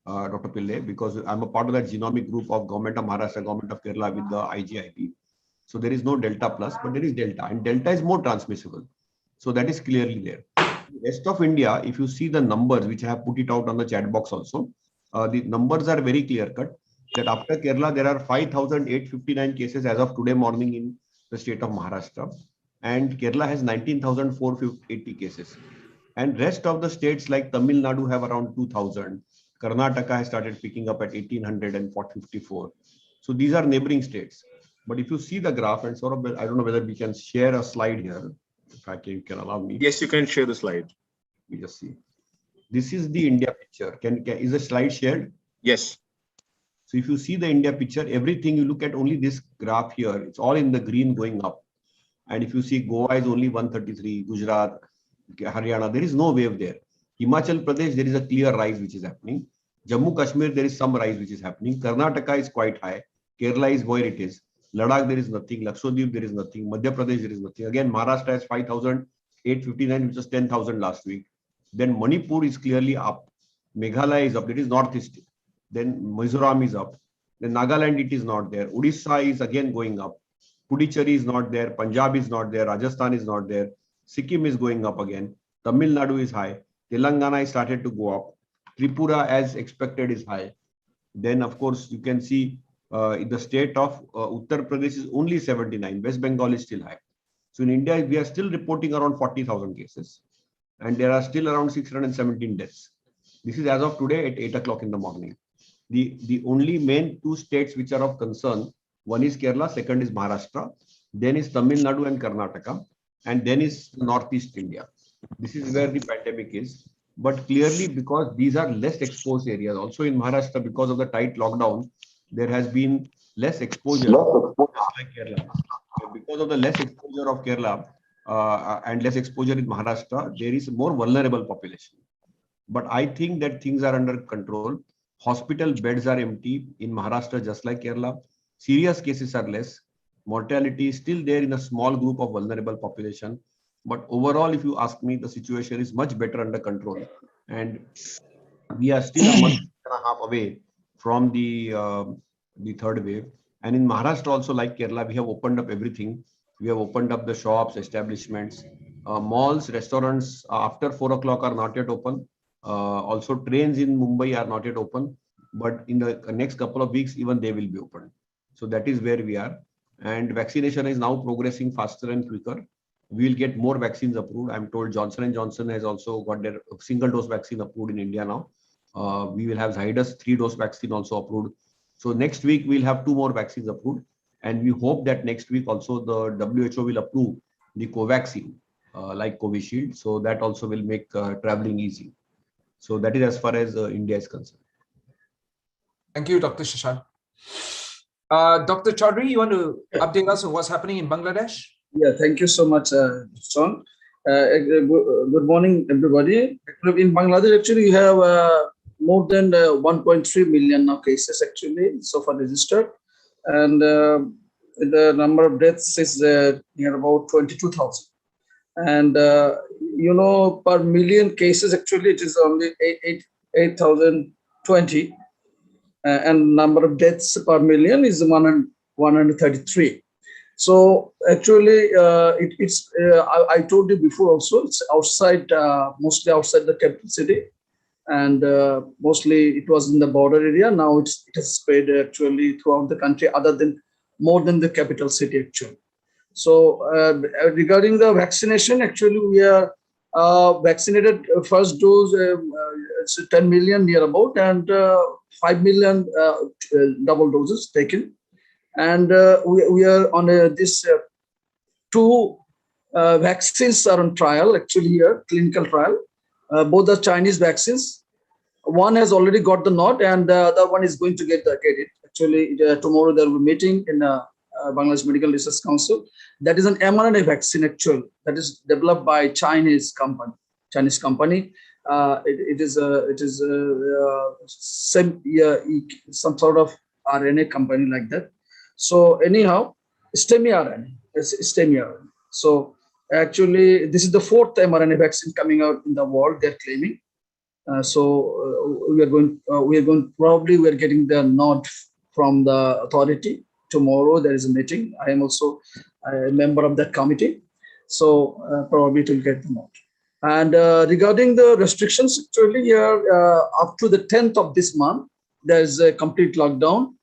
Dr. Pillai, because I'm a part of that genomic group of Government of Maharashtra, Government of Kerala with the IGIP. So there is no delta plus, but there is delta, and delta is more transmissible. So that is clearly there. The rest of India, if you see the numbers, which I have put it out on the chat box also, the numbers are very clear cut that after Kerala, there are 5,859 cases as of today morning in the state of Maharashtra. And Kerala has 19,480 cases. And rest of the states like Tamil Nadu have around 2,000. Karnataka has started picking up at 1,800 and 454. So these are neighboring states. But if you see the graph, and sort of, I don't know whether we can share a slide here. If I can, you can allow me. Yes, you can share the slide. We just see. This is the India picture. Is the slide shared? Yes. So if you see the India picture, everything you look at only this graph here, it's all in the green going up. And if you see Goa is only 133, Gujarat, Haryana, there is no wave there. Himachal Pradesh, there is a clear rise which is happening. Jammu Kashmir, there is some rise which is happening. Karnataka is quite high. Kerala is where it is. Ladakh, there is nothing. Lakshadweep, there is nothing. Madhya Pradesh, there is nothing. Again, Maharashtra has 5,859, which was 10,000 last week. Then Manipur is clearly up. Meghalaya is up. It is northeast. Then Mizoram is up. Then Nagaland, it is not there. Odisha is again going up. Puducherry is not there. Punjab is not there. Rajasthan is not there. Sikkim is going up again. Tamil Nadu is high. Telangana is started to go up. Tripura, as expected, is high. Then, of course, you can see in the state of Uttar Pradesh is only 79. West Bengal is still high. So in India, we are still reporting around 40,000 cases. And there are still around 617 deaths. This is as of today at 8 o'clock in the morning. The only main two states which are of concern, one is Kerala, second is Maharashtra, then is Tamil Nadu and Karnataka, and then is Northeast India. This is where the pandemic is. But clearly, because these are less exposed areas, also in Maharashtra, because of the tight lockdown, there has been less exposure like Kerala. Because of the less exposure of Kerala and less exposure in Maharashtra, there is more vulnerable population. But I think that things are under control. Hospital beds are empty in Maharashtra, just like Kerala. Serious cases are less. Mortality is still there in a small group of vulnerable population. But overall, if you ask me, the situation is much better under control. And we are still a month and a half away from the third wave. And in Maharashtra also, like Kerala, we have opened up everything. We have opened up the shops, establishments, malls, restaurants after 4 o'clock are not yet open. Also, trains in Mumbai are not yet open. But in the next couple of weeks, even they will be open. So that is where we are. And vaccination is now progressing faster and quicker. We will get more vaccines approved. I'm told Johnson & Johnson has also got their single dose vaccine approved in India now. We will have Zydus 3-dose vaccine also approved. So next week we'll have 2 more vaccines approved. And we hope that next week also the WHO will approve the Covaxin, like Covishield. So that also will make traveling easy. So that is as far as India is concerned. Thank you, Dr. Shashank. Dr. Chaudhary, you want to update us on what's happening in Bangladesh? Yeah, thank you so much, John. Good morning, everybody. In Bangladesh, actually, we have more than 1.3 million now cases actually so far registered, and the number of deaths is near about 22,000. And per million cases, actually, it is only 8,020, and number of deaths per million is 133. So actually, I told you before also, it's outside, mostly outside the capital city, and mostly it was in the border area. Now it has spread actually throughout the country, more than the capital city actually. So regarding the vaccination, actually we are vaccinated first dose, it's 10 million near about, and 5 million double doses taken. And we are on this two vaccines are on trial, actually here, clinical trial. Both are Chinese vaccines. One has already got the nod, and the other one is going to get it. Actually, tomorrow there will be a meeting in Bangladesh Medical Research Council. That is an mRNA vaccine, actually, that is developed by Chinese company. It is some sort of RNA company like that. So anyhow, STEMI RNA. So actually, this is the fourth mRNA vaccine coming out in the world, they're claiming. We are getting the nod from the authority. Tomorrow there is a meeting. I am also a member of that committee. So probably it will get the nod. And regarding the restrictions, actually here, up to the 10th of this month, there's a complete lockdown.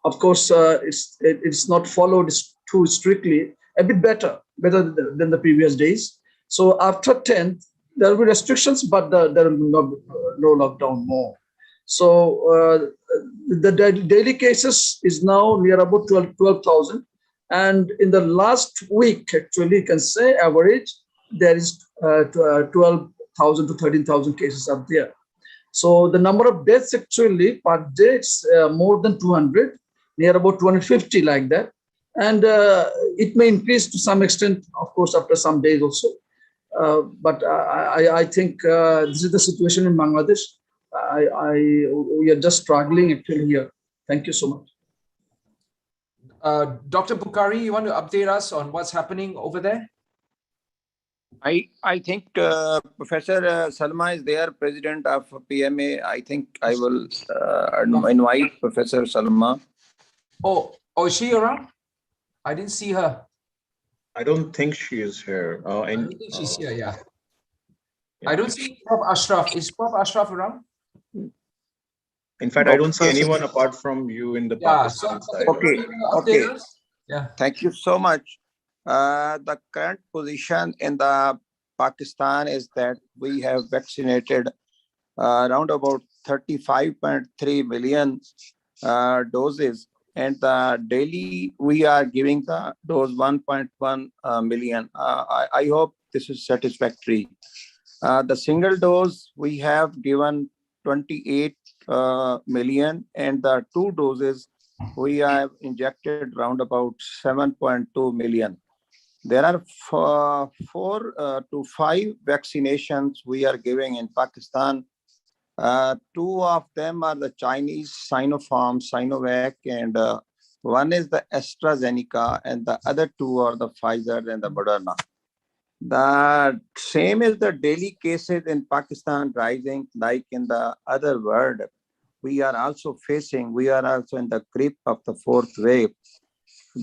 Of course, it's not followed too strictly, a bit better than the previous days. So after 10th, there will be restrictions, but there will be no lockdown more. So the daily cases is now near about 12,000. And in the last week, actually, you can say average, there is 12,000 to 13,000 cases up there. So the number of deaths actually per day is more than 200, near about 250 like that. And it may increase to some extent, of course, after some days also. But I think this is the situation in Bangladesh. We are just struggling actually here. Thank you so much. Dr. Bukhari, you want to update us on what's happening over there? I think Professor Salma is there, president of PMA. I think I will invite Professor Salma. Oh, is she around? I didn't see her. I don't think she is here. I don't think she's here, yeah. I don't see Prof. Ashraf. Is Prof. Ashraf around? In fact, I don't see anyone apart from you in the Pakistan side. Okay. Yeah. Thank you so much. The current position in the Pakistan is that we have vaccinated around about 35.3 million doses, and daily we are giving the dose 1.1 million. I hope this is satisfactory. The single dose we have given 28 million, and the two doses we have injected around about 7.2 million. There are 4 to 5 vaccinations we are giving in Pakistan. 2 of them are the Chinese Sinopharm, Sinovac, and one is the AstraZeneca, and the other 2 are the Pfizer and the Moderna. The same is the daily cases in Pakistan rising like in the other world. We are also in the grip of the 4th wave.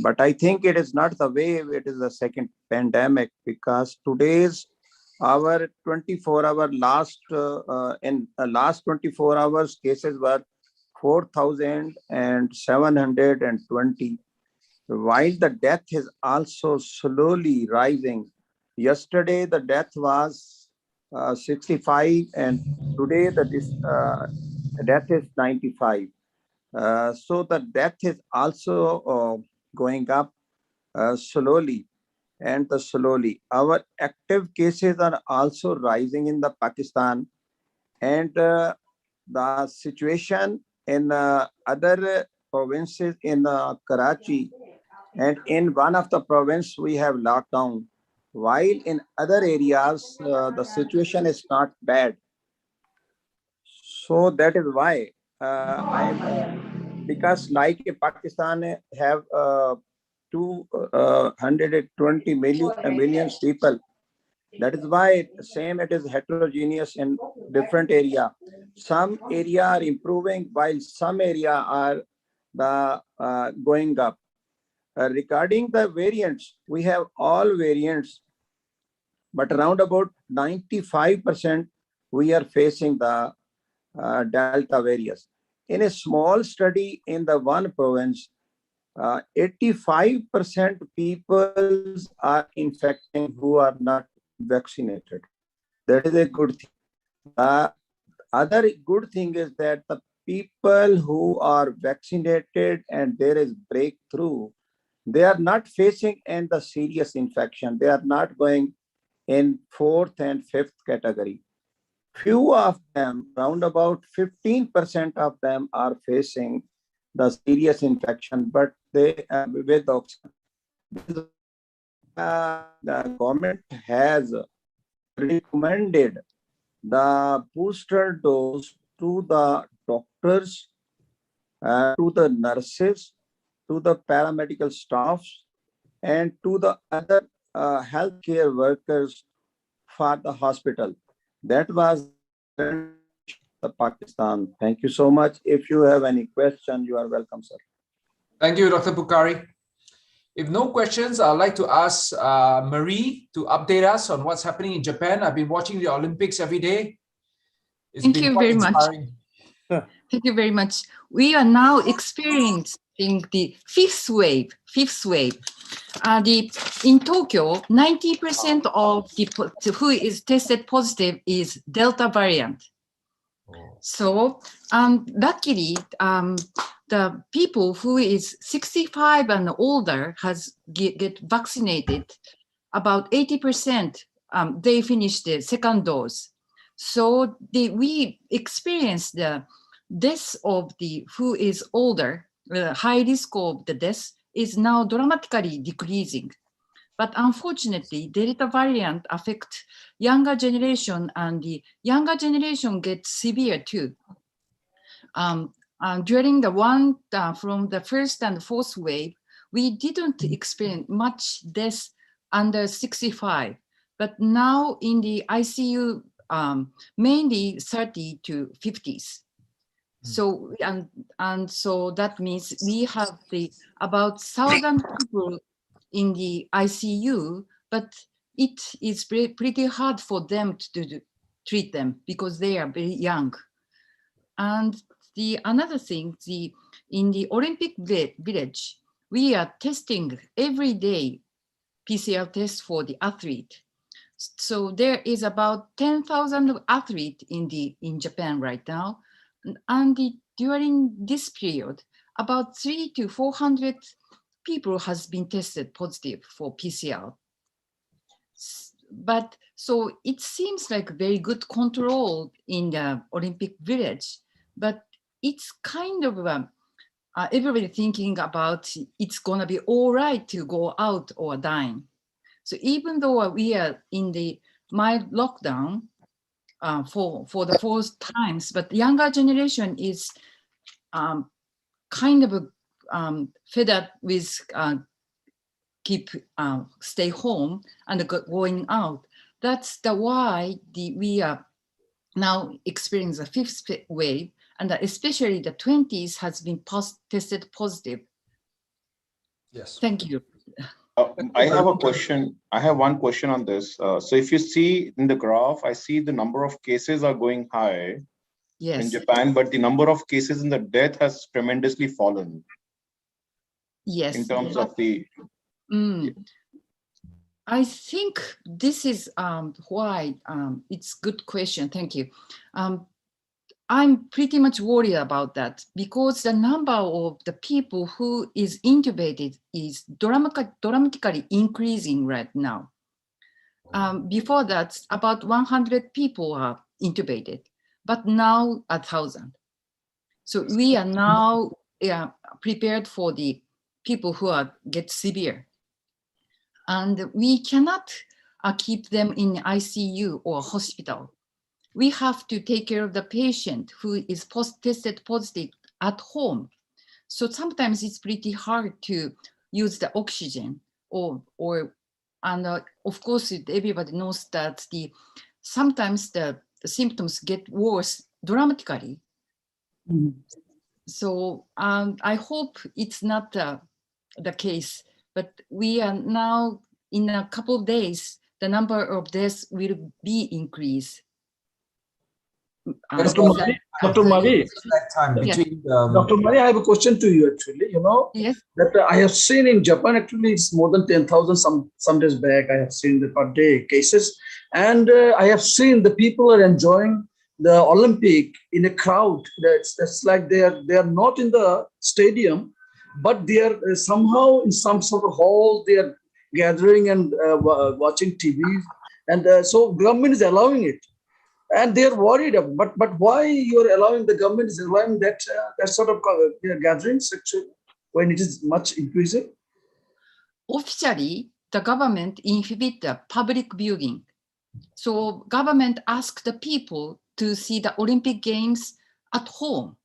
But I think it is not the wave, it is the second pandemic, because today's our 24-hour last 24 hours cases were 4,720, while the death is also slowly rising. Yesterday the death was 65, and today the death is 95. So the death is also going up slowly and slowly. Our active cases are also rising in the Pakistan, and the situation in other provinces in Karachi, and in one of the province we have lockdown, while in other areas the situation is not bad. So that is why because like Pakistan have 220 million people. That is why same it is heterogeneous in different area. Some area are improving while some area are going up. Regarding the variants, we have all variants, but around about 95% we are facing the Delta variants. In a small study in the one province, 85% people are infecting who are not vaccinated. That is a good thing. Other good thing is that the people who are vaccinated and there is breakthrough, they are not facing in the serious infection. They are not going in 4th and 5th category. Few of them, around about 15% of them are facing the serious infection, but they with oxygen. The government has recommended the booster dose to the doctors, to the nurses, to the paramedical staffs, and to the other healthcare workers for the hospital. That was the Pakistan. Thank you so much. If you have any question, you are welcome, sir. Thank you, Dr. Bukhari. If no questions, I'd like to ask Marie to update us on what's happening in Japan. I've been watching the Olympics every day. Thank you very much. Thank you very much. We are now experiencing the fifth wave. In Tokyo, 90% of the who is tested positive is Delta variant. So luckily, the people who is 65 and older has get vaccinated. About 80%, they finished the second dose. So we experienced the death of the who is older, high risk of the death is now dramatically decreasing. But unfortunately, Delta variant affects younger generation, and the younger generation gets severe too. During the one from the first and fourth wave, we didn't experience much death under 65, but now in the ICU, mainly 30 to 50s. So and so that means we have about 1,000 people in the ICU, but it is pretty hard for them to treat them because they are very young. And another thing, in the Olympic Village, we are testing every day PCR tests for the athlete. So there is about 10,000 athletes in Japan right now, and during this period, about 300 to 400 people has been tested positive for PCR. But so it seems like very good control in the Olympic Village, but it's kind of everybody thinking about it's gonna be all right to go out or dine. So even though we are in the mild lockdown for the fourth times, but the younger generation is kind of fed up with stay home and going out. That's why we are now experiencing the fifth wave, and especially the 20s has been tested positive. Yes. Thank you. I have a question. I have one question on this. So if you see in the graph, I see the number of cases are going high in Japan, but the number of cases in the death has tremendously fallen. Yes. In terms of the... I think this is why it's good question. Thank you. I'm pretty much worried about that because the number of the people who is intubated is dramatically increasing right now. Before that, about 100 people are intubated, but now 1,000. So we are now prepared for the people who get severe. And we cannot keep them in ICU or hospital. We have to take care of the patient who is tested positive at home. So sometimes it's pretty hard to use the oxygen and of course, everybody knows that sometimes the symptoms get worse dramatically. So I hope it's not the case, but we are now in a couple of days, the number of deaths will be increased. Dr. Mari, Dr. Mari, I have a question to you actually. Yes. That I have seen in Japan actually it's more than 10,000 some days back. I have seen the per day cases, and I have seen the people are enjoying the Olympic in a crowd. That's like they are not in the stadium, but they are somehow in some sort of hall. They are gathering and watching TV, and so government is allowing it. And they're worried, but why you're allowing the government is allowing that sort of gatherings actually when it is much increasing? Officially, the government inhibit the public viewing. So government asked the people to see the Olympic Games at home.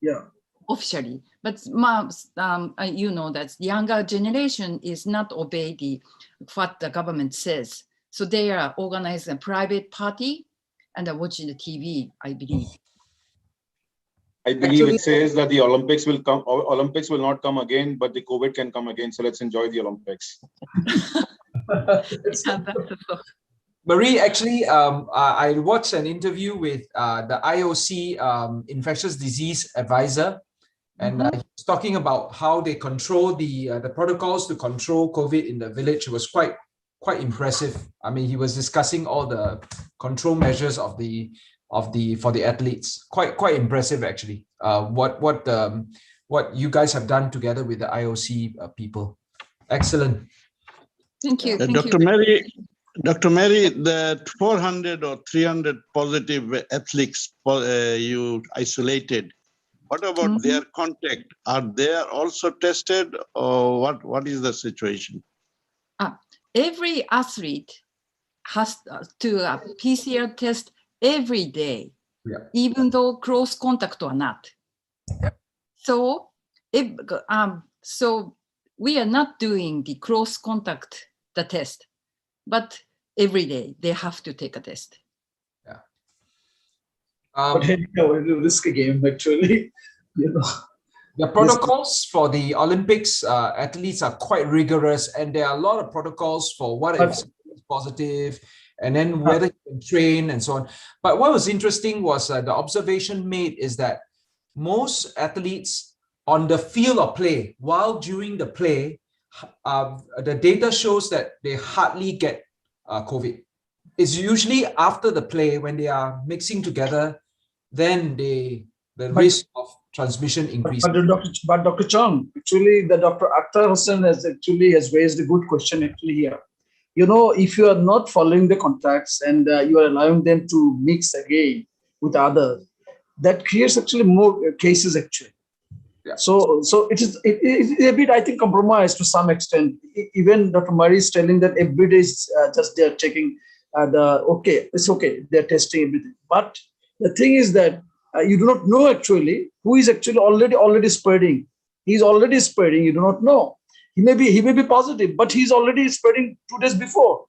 Yeah. Officially, but you know that the younger generation is not obey what the government says. So they are organizing a private party and are watching the TV, I believe. I believe it says that the Olympics will come. Olympics will not come again, but the COVID can come again. So let's enjoy the Olympics. Marie, actually, I watched an interview with the IOC infectious disease advisor, and he was talking about how they control the protocols to control COVID in the village. It was quite impressive. I mean, he was discussing all the control measures for the athletes. Quite impressive actually. What you guys have done together with the IOC people. Excellent. Thank you. Dr. Mary, the 400 or 300 positive athletes you isolated, what about their contact? Are they also tested, or what is the situation? Every athlete has to PCR test every day, even though close contact or not. Yeah. So, so we are not doing the close contact test, but every day they have to take a test. Yeah. Risky game actually, The protocols for the Olympics athletes are quite rigorous, and there are a lot of protocols for what if it's positive, and then whether you can train and so on. But what was interesting was the observation made is that most athletes on the field of play, while during the play, the data shows that they hardly get COVID. It's usually after the play when they are mixing together, then the risk of transmission increases. But Dr. Chong, actually, the Dr. Akhtar Hussain has raised a good question actually here. If you are not following the contacts and you are allowing them to mix again with others, that creates actually more cases actually. Yeah. So it is a bit, I think, compromised to some extent. Even Dr. Murray is telling that every day is just they're checking it's okay, they're testing everything. But the thing is that you do not know actually who is actually already spreading. He's already spreading. You do not know. He may be positive, but he's already spreading 2 days before.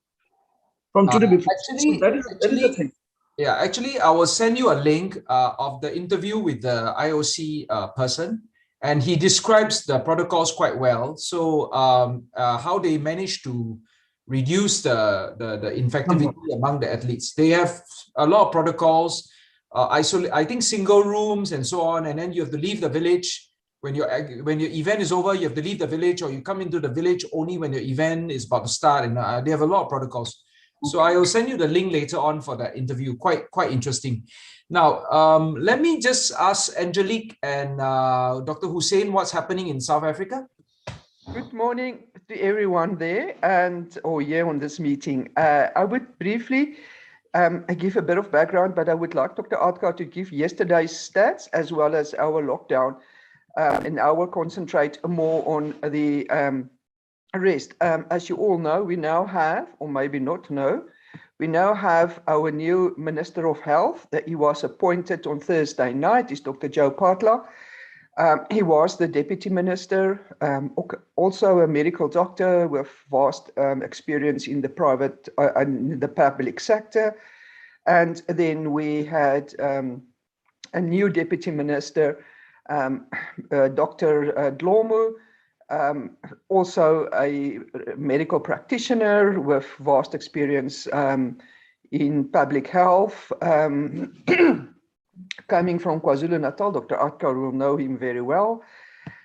From today before. Actually, so that is the thing. Yeah, actually, I will send you a link of the interview with the IOC person, and he describes the protocols quite well. So how they managed to reduce the infectivity among the athletes. They have a lot of protocols. I think single rooms and so on, and then you have to leave the village when your event is over. You have to leave the village, or you come into the village only when your event is about to start. And they have a lot of protocols. So I will send you the link later on for that interview. Quite interesting. Now, let me just ask Angelique and Dr. Hussein what's happening in South Africa. Good morning to everyone there or here on this meeting. I would briefly give a bit of background, but I would like Dr. Atkar to give yesterday's stats as well as our lockdown, and I will concentrate more on the rest. As you all know, we now have, or maybe not know, we now have our new Minister of Health that he was appointed on Thursday night, is Dr. Joe Patla. He was the Deputy Minister, also a medical doctor with vast experience in the private and the public sector. And then we had a new Deputy Minister, Dr. Dlomo, also a medical practitioner with vast experience in public health. Coming from KwaZulu-Natal, Dr. Atkar will know him very well.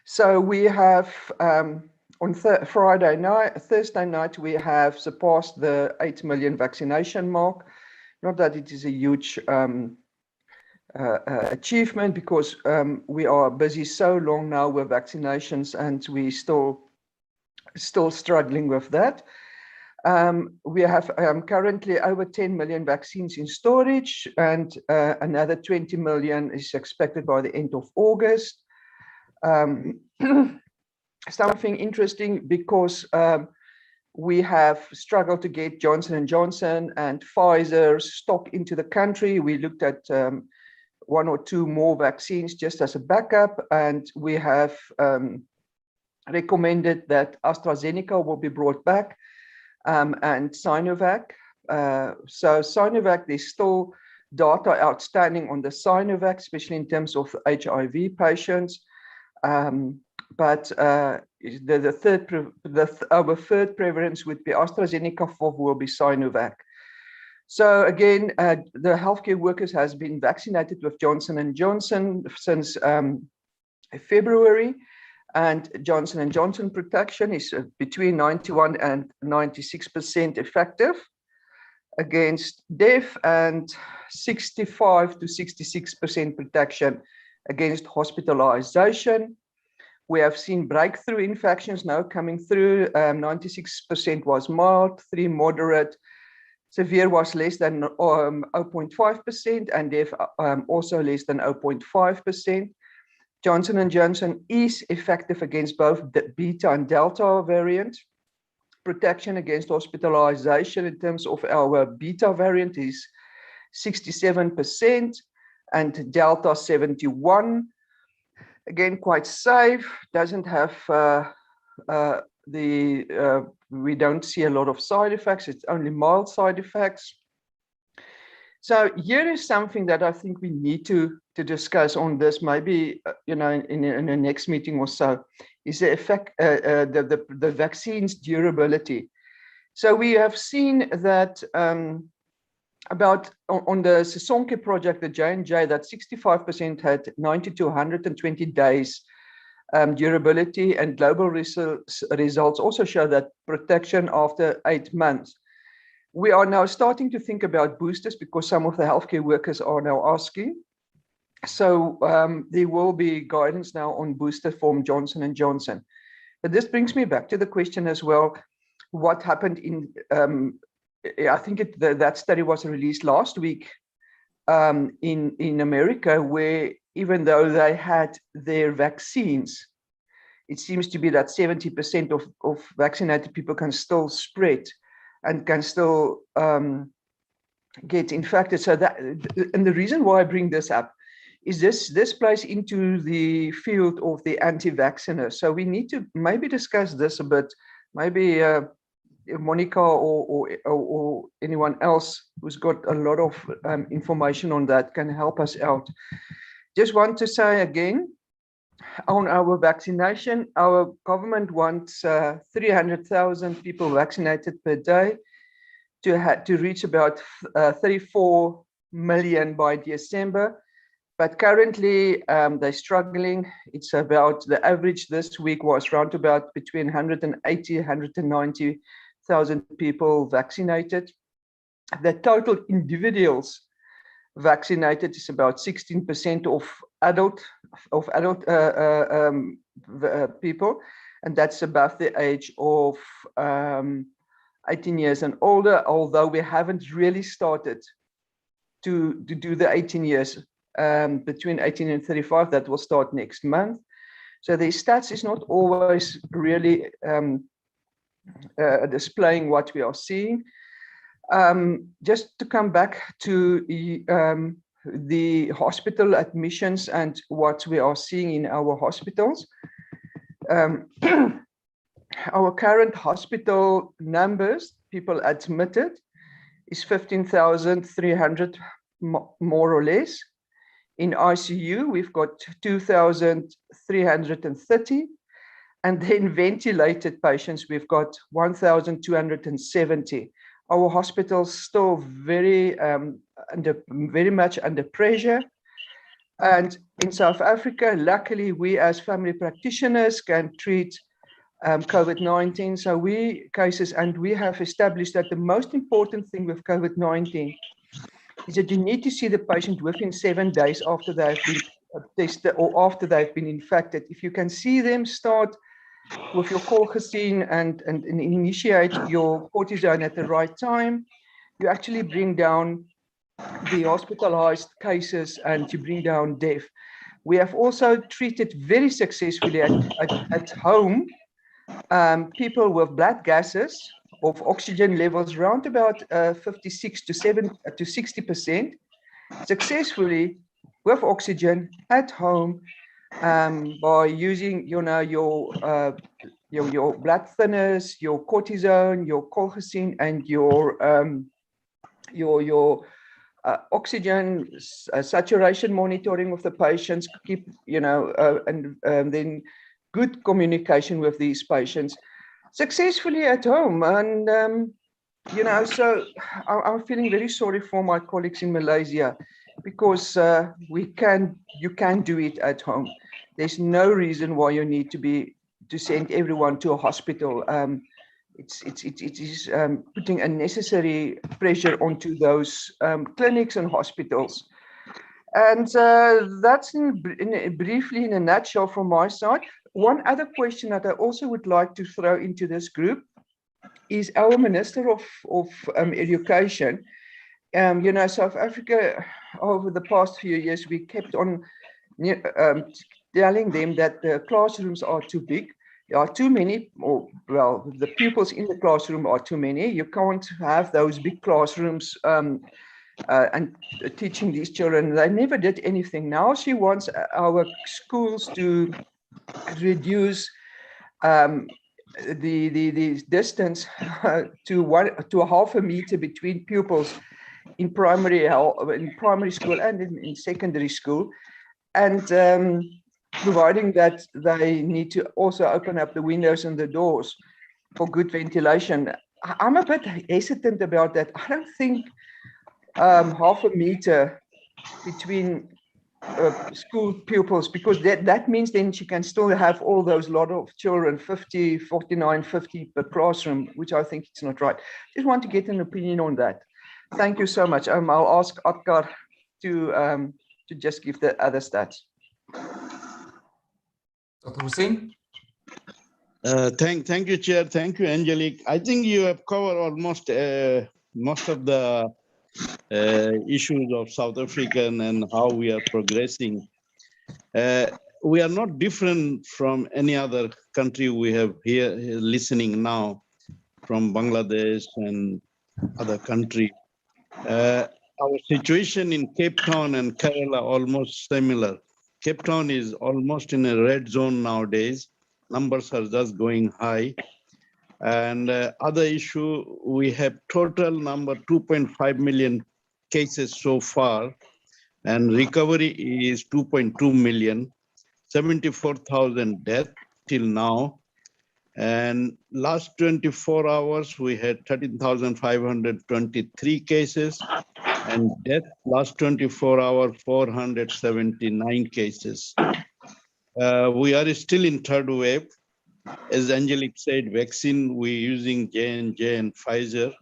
So we have on Thursday night, we have surpassed the 8 million vaccination mark. Not that it is a huge achievement, because we are busy so long now with vaccinations and we still struggling with that. We have currently over 10 million vaccines in storage, and another 20 million is expected by the end of August. Something interesting, because we have struggled to get Johnson & Johnson and Pfizer's stock into the country. We looked at 1 or 2 more vaccines just as a backup, and we have recommended that AstraZeneca will be brought back. And Sinovac. So Sinovac, there's still data outstanding on the Sinovac, especially in terms of HIV patients. But our third preference would be AstraZeneca, fourth will be Sinovac. So again, the healthcare workers has been vaccinated with Johnson & Johnson since February. And Johnson & Johnson protection is between 91 and 96% effective against death, and 65 to 66% protection against hospitalization. We have seen breakthrough infections now coming through. 96% was mild, 3 moderate, severe was less than 0.5%, and death also less than 0.5%. Johnson & Johnson is effective against both the Beta and Delta variant. Protection against hospitalization in terms of our Beta variant is 67% and Delta 71%. Again, quite safe, doesn't have we don't see a lot of side effects, it's only mild side effects. So here is something that I think we need to discuss on this, maybe in the next meeting or so, is the effect, the vaccine's durability. So we have seen that about on the Sisonke project, the J&J, that 65% had 90 to 120 days durability, and global results also show that protection after 8 months. We are now starting to think about boosters, because some of the healthcare workers are now asking. So there will be guidance now on booster from Johnson & Johnson. But this brings me back to the question as well, what happened in, I think that study was released last week in America, where even though they had their vaccines, it seems to be that 70% of vaccinated people can still spread and can still get infected. So that, and the reason why I bring this up is this plays into the field of the anti-vaxxers. So we need to maybe discuss this a bit. Maybe Monica or anyone else who's got a lot of information on that can help us out. Just want to say again, on our vaccination, our government wants 300,000 people vaccinated per day to reach about 34 million by December. But currently they're struggling. It's about, the average this week was around about between 180, 190,000 people vaccinated. the total individuals vaccinated is about 16% of adult people, and that's above the age of 18 years and older, although we haven't really started to do the 18 years between 18 and 35. That will start next month. So the stats is not always really displaying what we are seeing. Just to come back to the hospital admissions and what we are seeing in our hospitals. Our current hospital numbers, people admitted, is 15,300 more or less. In ICU, we've got 2,330. And then ventilated patients, we've got 1,270. Our hospitals still very much under pressure. And in South Africa, luckily, we as family practitioners can treat COVID-19. So we have established that the most important thing with COVID-19 is that you need to see the patient within 7 days after they've been tested or after they've been infected. If you can see them, start with your colchicine and initiate your cortisone at the right time, you actually bring down the hospitalized cases and you bring down death. We have also treated very successfully at home people with blood gases of oxygen levels around about 56 to 60% successfully with oxygen at home by using your blood thinners, your cortisone, your colchicine, and your oxygen saturation monitoring of the patients. Keep and then good communication with these patients successfully at home. And so I'm feeling very sorry for my colleagues in Malaysia, because you can do it at home. There's no reason why you need to send everyone to a hospital. It is putting unnecessary pressure onto those clinics and hospitals. And that's briefly in a nutshell from my side. One other question that I also would like to throw into this group is our Minister of Education. South Africa, over the past few years, we kept on telling them that the classrooms are too big. There are too many, the pupils in the classroom are too many. You can't have those big classrooms and teaching these children. They never did anything. Now she wants our schools to reduce the distance to half a meter between pupils in primary school and in secondary school, and providing that they need to also open up the windows and the doors for good ventilation. I'm a bit hesitant about that. I don't think half a meter between school pupils, because that means then she can still have all those lot of children, 50, 49, 50 per classroom, which I think it's not right. Just want to get an opinion on that. Thank you so much. I'll ask Otkar to just give the other stats. Dr. Hussain? Thank you, Chair. Thank you, Angelique. I think you have covered almost most of the issues of South African and how we are progressing. We are not different from any other country we have here listening now, from Bangladesh and other countries. Our situation in Cape Town and Kerala almost similar. Cape Town is almost in a red zone nowadays. Numbers are just going high. And other issue, we have total number 2.5 million cases so far, and recovery is 2.2 million, 74,000 deaths till now. And last 24 hours, we had 13,523 cases, and death last 24 hours, 479 cases. We are still in third wave. As Angelique said, vaccine, we're using J&J and Pfizer.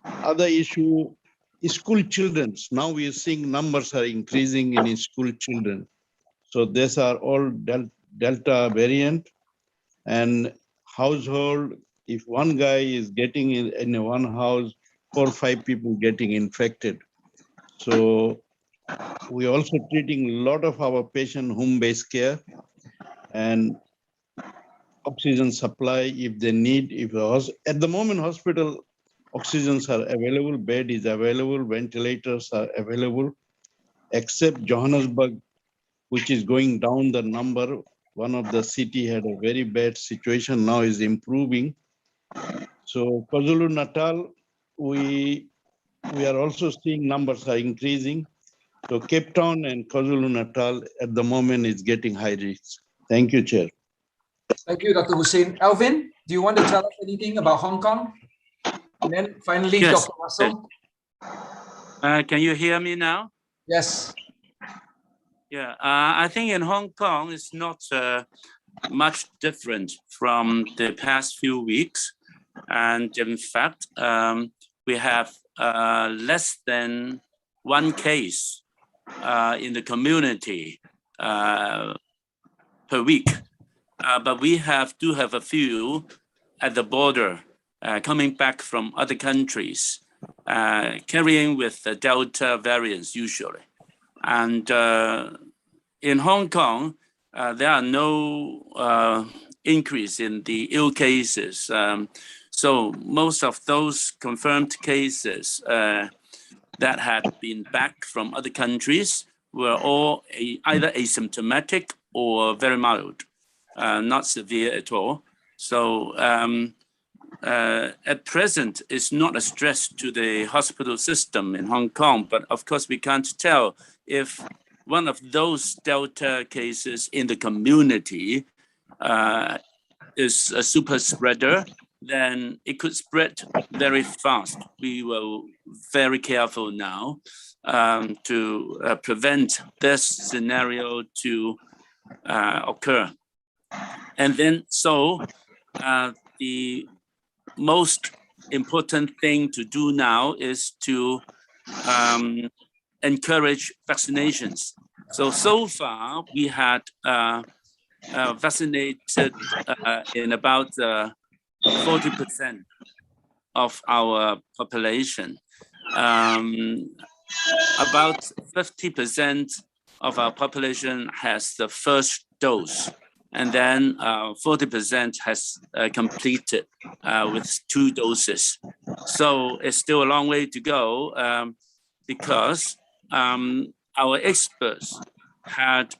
Other issue, school children. Now we are seeing numbers are increasing in school children. So these are all Delta variant, and household, if one guy is getting in one house, 4 or 5 people getting infected. So we also treating a lot of our patient home-based care and oxygen supply if they need. At the moment, hospital oxygens are available, bed is available, ventilators are available, except Johannesburg, which is going down the number. One of the city had a very bad situation, now is improving. So KwaZulu-Natal, we are also seeing numbers are increasing. So Cape Town and KwaZulu-Natal at the moment is getting high risk. Thank you, Chair. Thank you, Dr. Hussein. Alvin, do you want to tell us anything about Hong Kong? And then finally, Yes. Dr. Russell. Can you hear me now? Yes. Yeah, I think in Hong Kong it's not much different from the past few weeks. And in fact, we have less than 1 case in the community per week. But we do have a few at the border coming back from other countries, carrying with the Delta variants usually. And in Hong Kong, there are no increase in the ill cases. So most of those confirmed cases that had been back from other countries were all either asymptomatic or very mild, not severe at all. So at present, it's not a stress to the hospital system in Hong Kong, but of course we can't tell if one of those Delta cases in the community is a super spreader, then it could spread very fast. We were very careful now to prevent this scenario to occur. And then the most important thing to do now is to encourage vaccinations. So far we had vaccinated in about 40% of our population. About 50% of our population has the first dose, and then 40% has completed with 2 doses. So it's still a long way to go because our experts had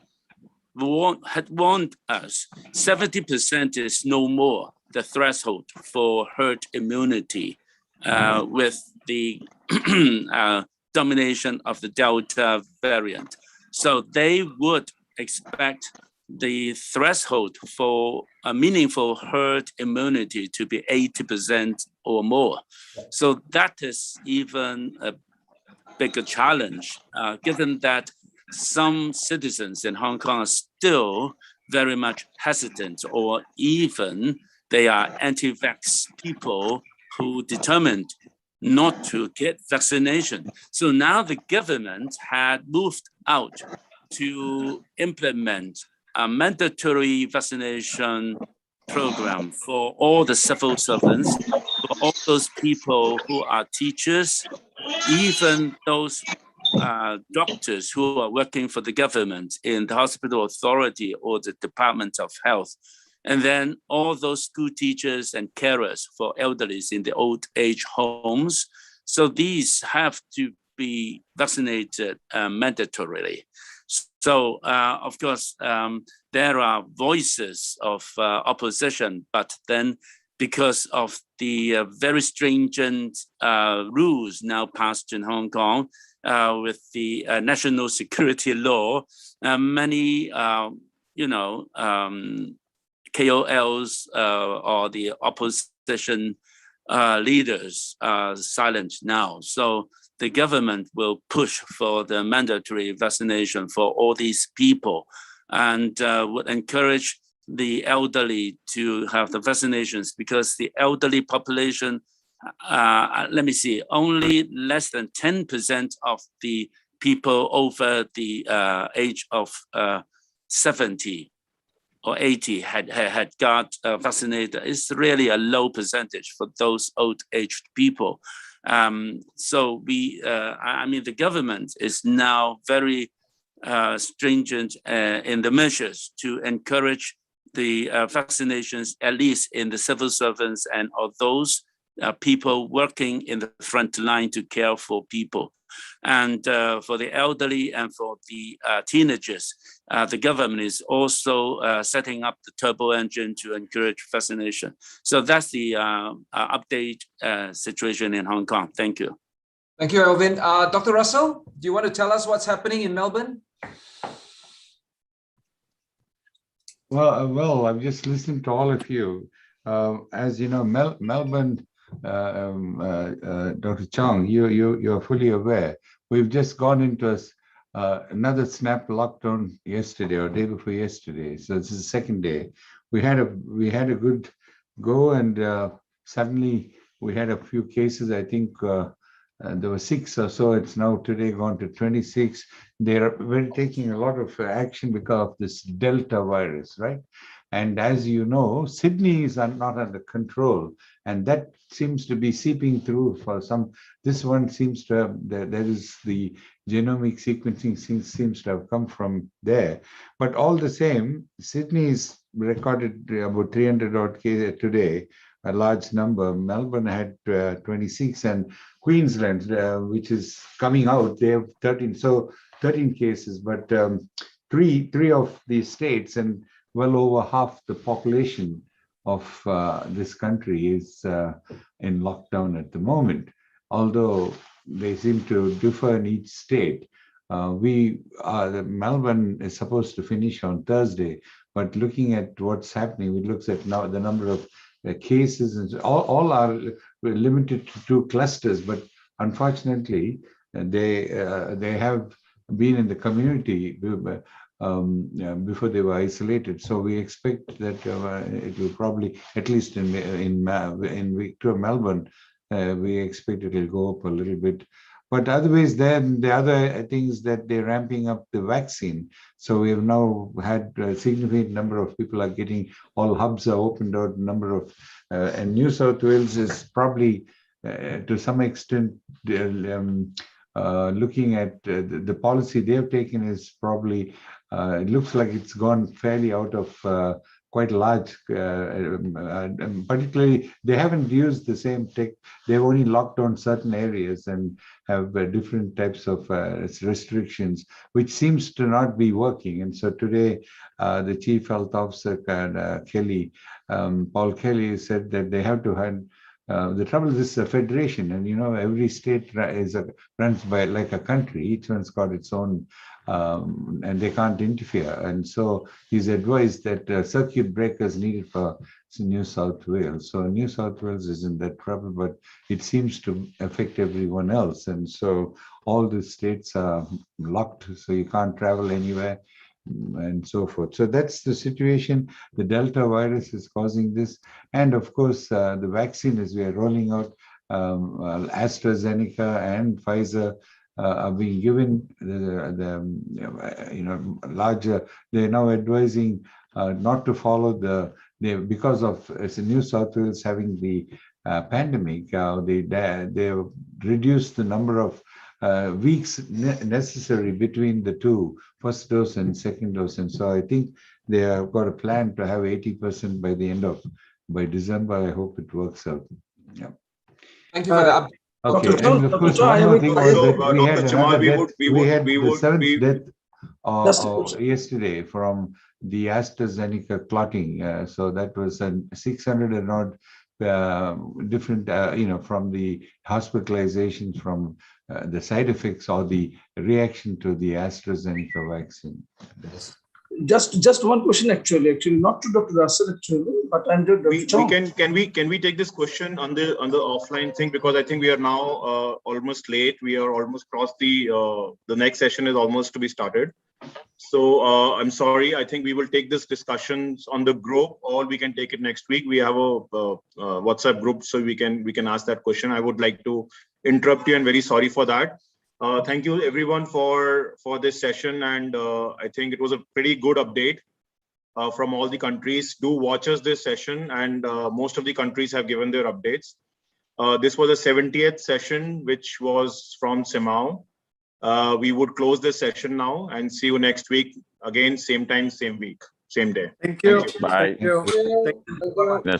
warned us 70% is no more the threshold for herd immunity with the domination of the Delta variant. So they would expect the threshold for a meaningful herd immunity to be 80% or more. So that is even a bigger challenge, given that some citizens in Hong Kong are still very much hesitant, or even they are anti-vax people who determined not to get vaccination. So now the government had moved out to implement a mandatory vaccination program for all the civil servants, for all those people who are teachers, even those doctors who are working for the government in the hospital authority or the Department of Health, and then all those school teachers and carers for elderlies in the old age homes. So these have to be vaccinated mandatorily. So of course, there are voices of opposition, but then because of the very stringent rules now passed in Hong Kong with the national security law, many, KOLs or the opposition leaders are silent now. So the government will push for the mandatory vaccination for all these people and would encourage the elderly to have the vaccinations, because the elderly population let me see, only less than 10% of the people over the age of 70 or 80 had got vaccinated. It's really a low percentage for those old-aged people. So I mean, the government is now very stringent in the measures to encourage the vaccinations, at least in the civil servants and of those people working in the front line to care for people. And for the elderly and for the teenagers, the government is also setting up the turbo engine to encourage vaccination. So that's the update situation in Hong Kong. Thank you. Thank you, Alvin. Dr. Russell, do you want to tell us what's happening in Melbourne? Well, I've just listened to all of you. As you know, Melbourne, Dr. Chong, you're fully aware. We've just gone into another snap lockdown yesterday or day before yesterday. So this is the second day. We had a good go, and suddenly we had a few cases. I think there were 6 or so. It's now today gone to 26. We're taking a lot of action because of this Delta virus, right? And as you know, Sydney is not under control, and that seems to be seeping through for some. This one seems to have, there is the genomic sequencing seems to have come from there. But all the same, Sydney's recorded about 300 odd cases today, a large number. Melbourne had 26, and Queensland, which is coming out, they have 13. So 13 cases, but three of these states and well over half the population of this country is in lockdown at the moment, although they seem to differ in each state. Melbourne is supposed to finish on Thursday, but looking at what's happening, it looks at now the number of cases, and all are limited to 2 clusters, but unfortunately, they have been in the community before they were isolated. So we expect that it will probably, at least in Victoria, Melbourne, we expect it will go up a little bit. But otherwise, then the other things that they're ramping up the vaccine. So we have now had a significant number of people are getting, all hubs are opened out, number of, and New South Wales is probably to some extent looking at the policy they've taken is probably, it looks like it's gone fairly out of quite large, particularly they haven't used the same tech. They've only locked down certain areas and have different types of restrictions, which seems to not be working. And so today, the Chief Health Officer, Kelly, Paul Kelly, said that they have to have, the trouble is this is a federation, and you know, every state runs by like a country. Each one's got its own, and they can't interfere. And so he's advised that circuit breakers needed for New South Wales. So New South Wales is in that trouble, but it seems to affect everyone else. And so all the states are locked, so you can't travel anywhere, and so forth. So that's the situation. The Delta virus is causing this. And of course, the vaccine, as we are rolling out, AstraZeneca and Pfizer are being given larger. They're now advising not to follow because of New South Wales having the pandemic. They reduced the number of weeks necessary between the 2, first dose and second dose. And so I think they have got a plan to have 80% by December. I hope it works out. Yeah. Thank you for the update. Okay, and of course, one more thing was that we had another death. We had the 7th death yesterday from the AstraZeneca clotting. So that was 600 and odd different, from the hospitalizations from the side effects or the reaction to the AstraZeneca vaccine. Just one question, actually, not to Dr. Russell, but I'm to Dr. Chong. Can we take this question on the offline thing, because I think we are now almost late. We are almost crossed the next session is almost to be started. So I'm sorry, I think we will take this discussions on the group, or we can take it next week. We have a WhatsApp group, so we can ask that question. I would like to interrupt you and very sorry for that. Thank you everyone for this session, and I think it was a pretty good update from all the countries. Do watch us this session, and most of the countries have given their updates. This was a 70th session, which was from CMAAO. We would close this session now and see you next week again, same time, same week, same day. Thank you. Thank you. Bye. Thank you. Bye-bye. Yes.